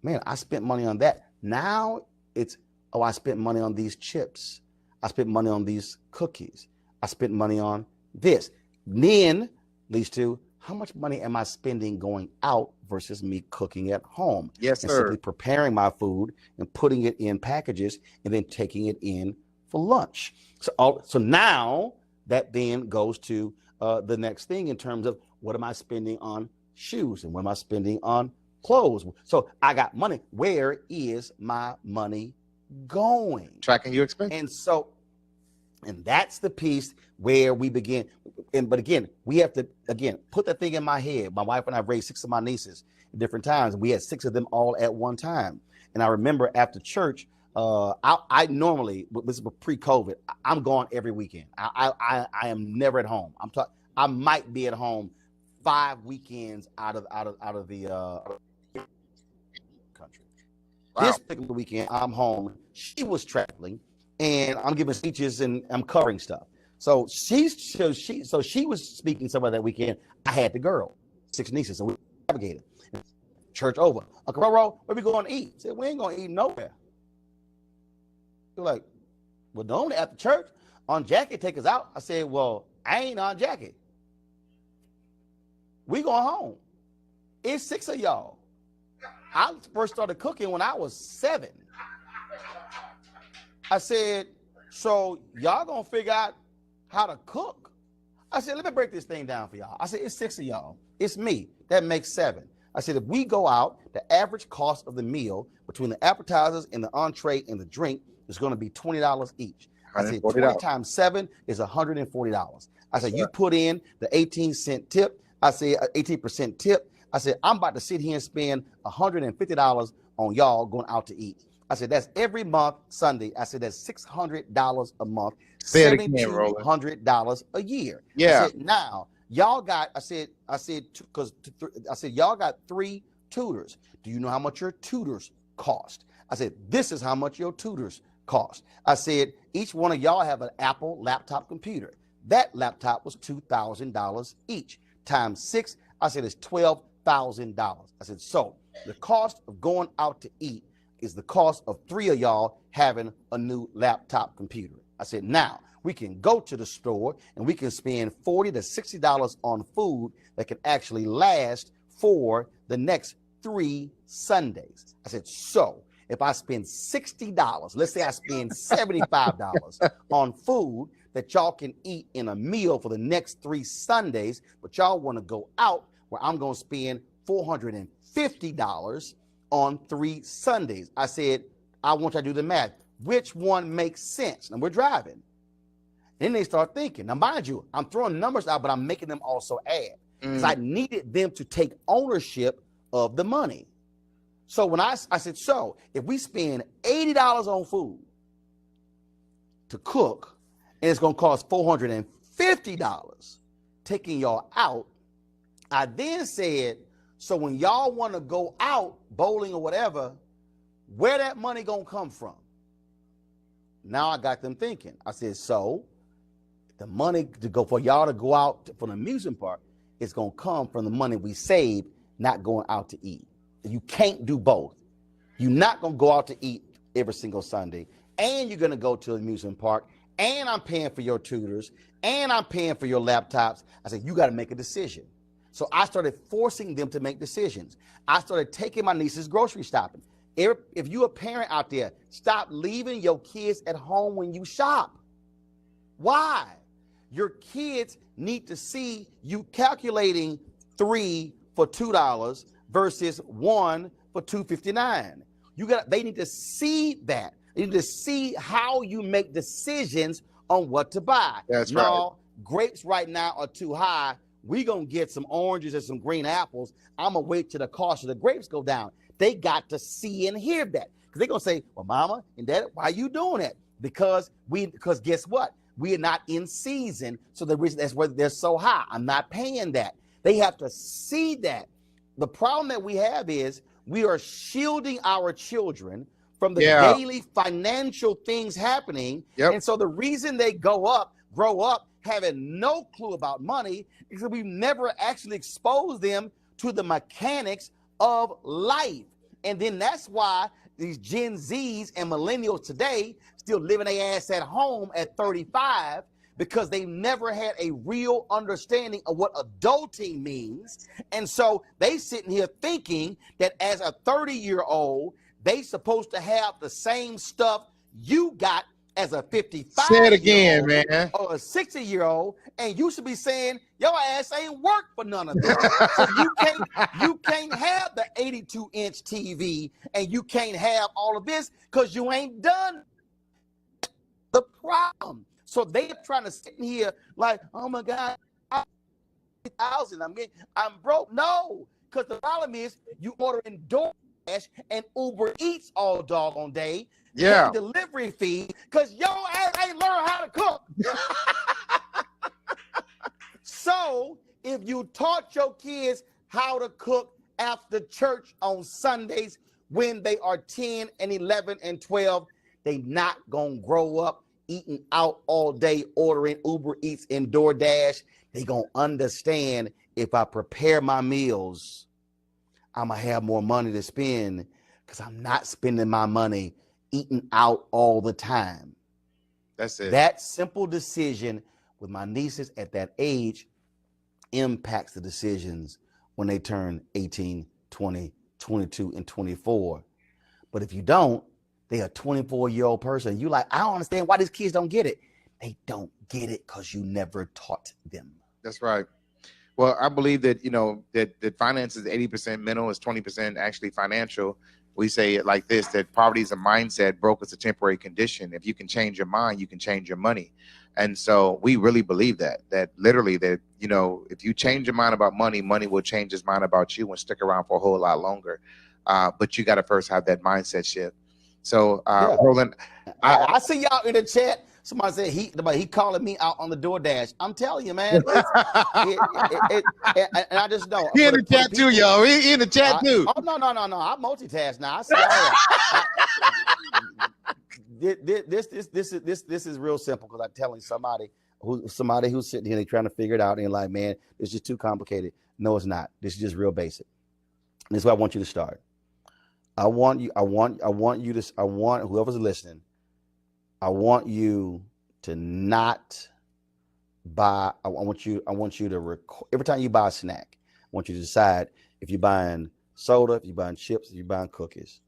man, I spent money on that. Now it's, oh, I spent money on these chips. I spent money on these cookies. I spent money on this. Then leads to, how much money am I spending going out versus me cooking at home? Yes, and sir. Simply preparing my food and putting it in packages and then taking it in for lunch. So now that then goes to the next thing in terms of, what am I spending on shoes and what am I spending on clothes? So I got money. Where is my money going? Tracking your expenses. And that's the piece where we begin. But again, we have to, put that thing in my head. My wife and I raised 6 of my nieces at different times. We had 6 of them all at one time. And I remember after church, I normally, this is pre-COVID, I'm gone every weekend. I am never at home. I might be at home 5 weekends out of the country. Wow. This particular weekend, I'm home. She was traveling, and I'm giving speeches and I'm covering stuff. So she was speaking somewhere that weekend. I had the girl, 6 nieces, and we navigated. Church over. Uncle Roro, where we going to eat? I said, we ain't going to eat nowhere. They're like, well, don't after church. On Jackie take us out. I said, well, I ain't on Jackie. we going home. It's 6 of y'all. I first started cooking when I was 7. I said, so y'all gonna figure out how to cook? I said, let me break this thing down for y'all. I said, it's 6 of y'all. It's me. That makes 7. I said, if we go out, the average cost of the meal between the appetizers and the entree and the drink is going to be $20 each. I said, 20 times 7 is $140. I said, you put in the 18-cent tip. I said, 18% tip. I said, I'm about to sit here and spend $150 on y'all going out to eat. I said, that's every month, Sunday. I said, that's $600 a month, $7,200 a year. Yeah. I said, now, y'all got, y'all got 3 tutors. Do you know how much your tutors cost? I said, this is how much your tutors cost. I said, each one of y'all have an Apple laptop computer. That laptop was $2,000 each. Times 6, I said, it's $12,000. I said, so the cost of going out to eat is the cost of 3 of y'all having a new laptop computer. I said, now we can go to the store and we can spend $40 to $60 on food that can actually last for the next 3 Sundays. I said, so if I spend $60, let's say I spend $75 on food that y'all can eat in a meal for the next 3 Sundays, but y'all want to go out where I'm going to spend $450 on 3 Sundays. I said, I want you to do the math. Which one makes sense? And we're driving. Then they start thinking. Now, mind you, I'm throwing numbers out, but I'm making them also add. Because I needed them to take ownership of the money. So when I said, so if we spend $80 on food to cook, and it's going to cost $450 taking y'all out, I then said, so when y'all want to go out bowling or whatever, where that money going to come from? Now I got them thinking. I said, so the money to go for y'all to go out for the amusement park is going to come from the money we save, not going out to eat. You can't do both. You're not going to go out to eat every single Sunday, and you're going to go to the amusement park, and I'm paying for your tutors, and I'm paying for your laptops. I said, you got to make a decision. So I started forcing them to make decisions. I started taking my nieces grocery shopping. If you're a parent out there, stop leaving your kids at home when you shop. Why? Your kids need to see you calculating 3 for $2 versus 1 for $2.59. They need to see that. They need to see how you make decisions on what to buy. That's right. Now, grapes right now are too high. We're going to get some oranges and some green apples. I'm going to wait till the cost of the grapes go down. They got to see and hear that. Because they're going to say, well, mama and dad, why are you doing that? Because guess what? We are not in season. So the reason that's why they're so high. I'm not paying that. They have to see that. The problem that we have is we are shielding our children from the daily financial things happening. And so the reason they grow up having no clue about money is that we've never actually exposed them to the mechanics of life. And then that's why these Gen Zs and millennials today still living their ass at home at 35, because they never had a real understanding of what adulting means. And so they sitting here thinking that as a 30-year-old, they supposed to have the same stuff you got as a 55-year-old. Say it again, man. Or a 60-year-old, and you should be saying your ass ain't work for none of this. So you can't have the 82-inch TV, and you can't have all of this because you ain't done the problem. So they're trying to sit in here like, oh my God, I'm broke. No, because the problem is you ordering DoorDash and Uber Eats all doggone day. Yeah. Delivery fee because your ass ain't learned how to cook. So if you taught your kids how to cook after church on Sundays when they are 10 and 11 and 12, they not going to grow up eating out all day, ordering Uber Eats and DoorDash. They going to understand, if I prepare my meals, I'm going to have more money to spend because I'm not spending my money eating out all the time. That's it. That simple decision with my nieces at that age impacts the decisions when they turn 18, 20, 22, and 24. But if you don't, they a 24-year-old person. You like, I don't understand why these kids don't get it. They don't get it because you never taught them. That's right. Well, I believe that, that finance is 80% mental, is 20% actually financial. We say it like this, that poverty is a mindset, broke is a temporary condition. If you can change your mind, you can change your money. And so we really believe that literally that, if you change your mind about money, money will change its mind about you and stick around for a whole lot longer. But you got to first have that mindset shift. So, Roland, I see y'all in the chat. Somebody said he calling me out on the DoorDash. I'm telling you, man. And I just know. He in the chat too, yo. He in the chat too. Oh no. I multitask now. I see all that. This is real simple because I'm telling somebody who's sitting here, they trying to figure it out and like, man, it's just too complicated. No, it's not. This is just real basic. And this is where I want you to start. I want whoever's listening, I want you to not buy. I want you to record every time you buy a snack. I want you to decide if you're buying soda, if you're buying chips, if you're buying cookies.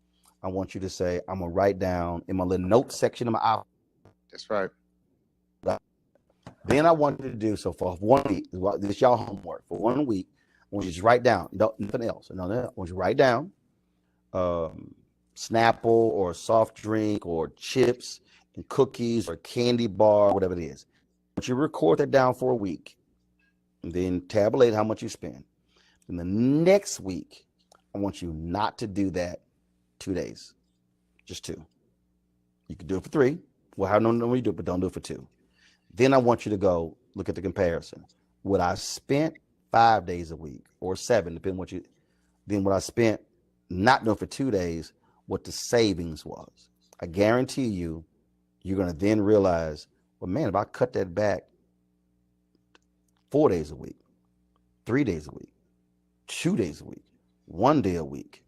I want you to say, I'm gonna write down in my little note section of my iPhone. That's right. Then I want you to do so for 1 week. This is y'all homework for 1 week. I want you to just write down, nothing else. No, I want you to write down Snapple or soft drink or chips and cookies or candy bar, whatever it is. I want you to record that down for a week and then tabulate how much you spend. And the next week, I want you not to do that 2 days, just 2. You can do it for 3. Well, how normally you do it, but don't do it for 2. Then I want you to go look at the comparison. What I spent 5 days a week or 7, depending what you, then what I spent not doing for 2 days, what the savings was. I guarantee you, you're going to then realize, well, man, if I cut that back 4 days a week, 3 days a week, 2 days a week, 1 day a week,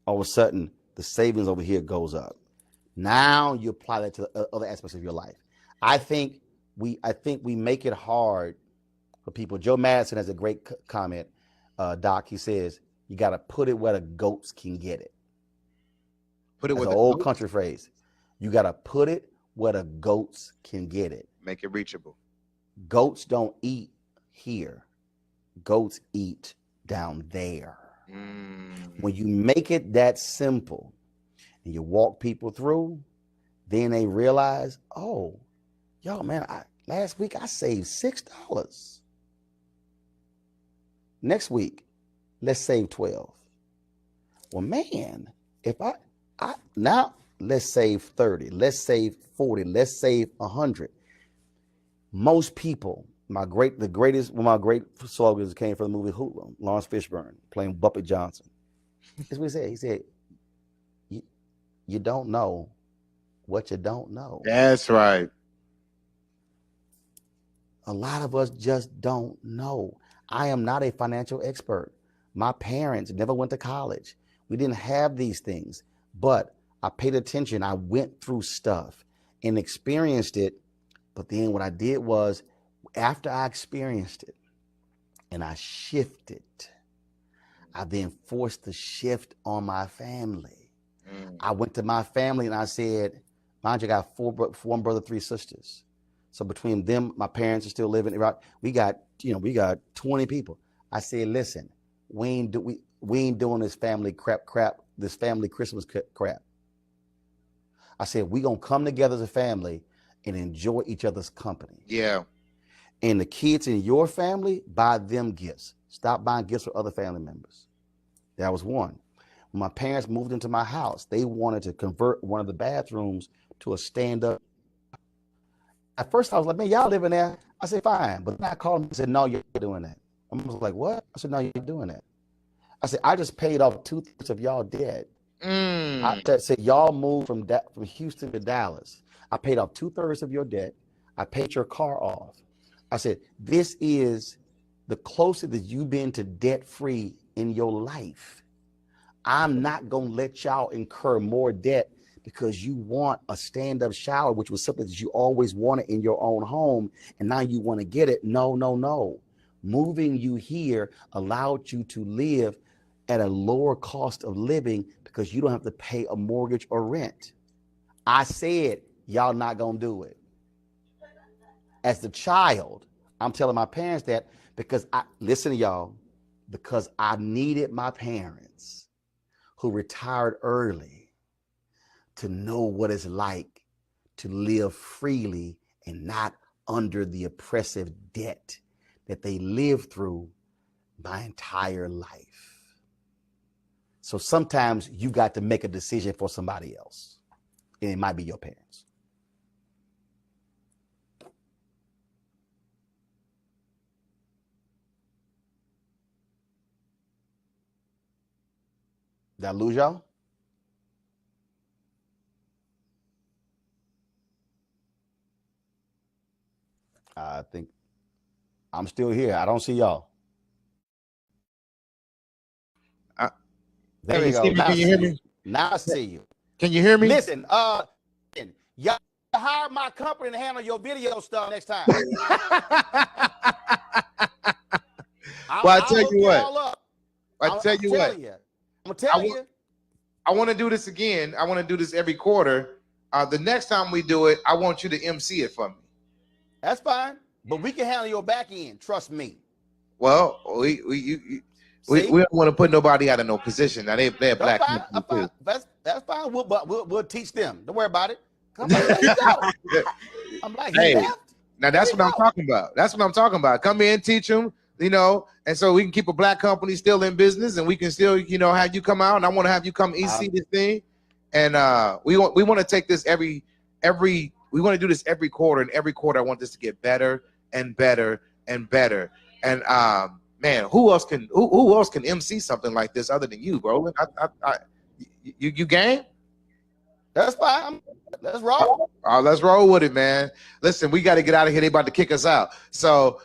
all of a sudden the savings over here goes up. Now you apply that to the other aspects of your life. I think we make it hard for people. Joe Madison has a great comment, Doc. He says, you got to put it where the goats can get it. Put it with an old country phrase. You got to put it where the goats can get it. Make it reachable. Goats don't eat here. Goats eat down there. When you make it that simple and you walk people through, then they realize, oh, yo, man, last week I saved $6. Next week, let's save 12. Well, man, if I now let's save 30, let's save 40, let's save 100. Most people, one of my great slogans came from the movie Hoodlum, Lawrence Fishburne playing Bumpy Johnson. That's what he said. He said, you don't know what you don't know. That's right. A lot of us just don't know. I am not a financial expert. My parents never went to college. We didn't have these things, but I paid attention. I went through stuff and experienced it. But then what I did was, after I experienced it and I shifted, I then forced the shift on my family. I went to my family and I said, mind you, I got one brother, 3 sisters. So between them, my parents are still living. We got 20 people. I said, listen, we ain't doing this family crap, this family Christmas crap. I said, we gonna come together as a family and enjoy each other's company. Yeah. And the kids in your family, buy them gifts. Stop buying gifts for other family members. That was one. When my parents moved into my house, they wanted to convert one of the bathrooms to a stand-up. At first, I was like, man, y'all live in there. I said, fine. But then I called them and said, no, you're doing that. I was like, what? I said, no, you're doing that. I said, I just paid off 2/3 of y'all debt. I said, y'all moved from Houston to Dallas. I paid off 2/3 of your debt. I paid your car off. I said, this is the closest that you've been to debt-free in your life. I'm not going to let y'all incur more debt because you want a stand-up shower, which was something that you always wanted in your own home, and now you want to get it. No. moving you here allowed you to live at a lower cost of living because you don't have to pay a mortgage or rent. I said, y'all not gonna do it. As the child, I'm telling my parents that because listen to y'all, because I needed my parents who retired early to know what it's like to live freely and not under the oppressive debt that they lived through my entire life. So sometimes you got to make a decision for somebody else, and it might be your parents. Did I lose y'all? I think I'm still here. I don't see y'all. There you go. Can you hear me? Now I see you. Can you hear me? Listen, y'all hire my company to handle your video stuff next time. I tell you what. I'm gonna tell you. I want to do this again. I want to do this every quarter. The next time we do it, I want you to MC it for me. That's fine, but we can handle your back end. Trust me. Well, we don't want to put nobody out of no position. Now they're black. That's fine. We'll teach them. Don't worry about it. Come on, I'm like, hey, now that's what I'm talking about. That's what I'm talking about. Come in, teach them, you know, and so we can keep a black company still in business, and we can still, you know, have you come out. And I want to have you come EC this thing, and we want to take this we want to do this every quarter, and every quarter I want this to get better and better and better. And man, who else can MC something like this other than you, Roland? You game? That's fine. Let's roll. Let's roll with it, man. Listen, we got to get out of here. They about to kick us out. So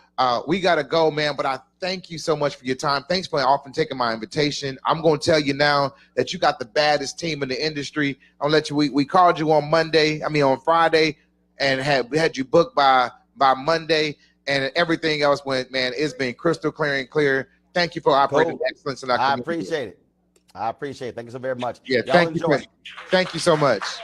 we got to go, man. But I thank you so much for your time. Thanks for often taking my invitation. I'm going to tell you now that you got the baddest team in the industry. I'll let you. We called you on Friday, and had you booked by Monday, and everything else went, man. It's been crystal clear and clear. Thank you for operating excellence in our community. I appreciate it. I appreciate it. Thank you so very much. Yeah, thank you so much.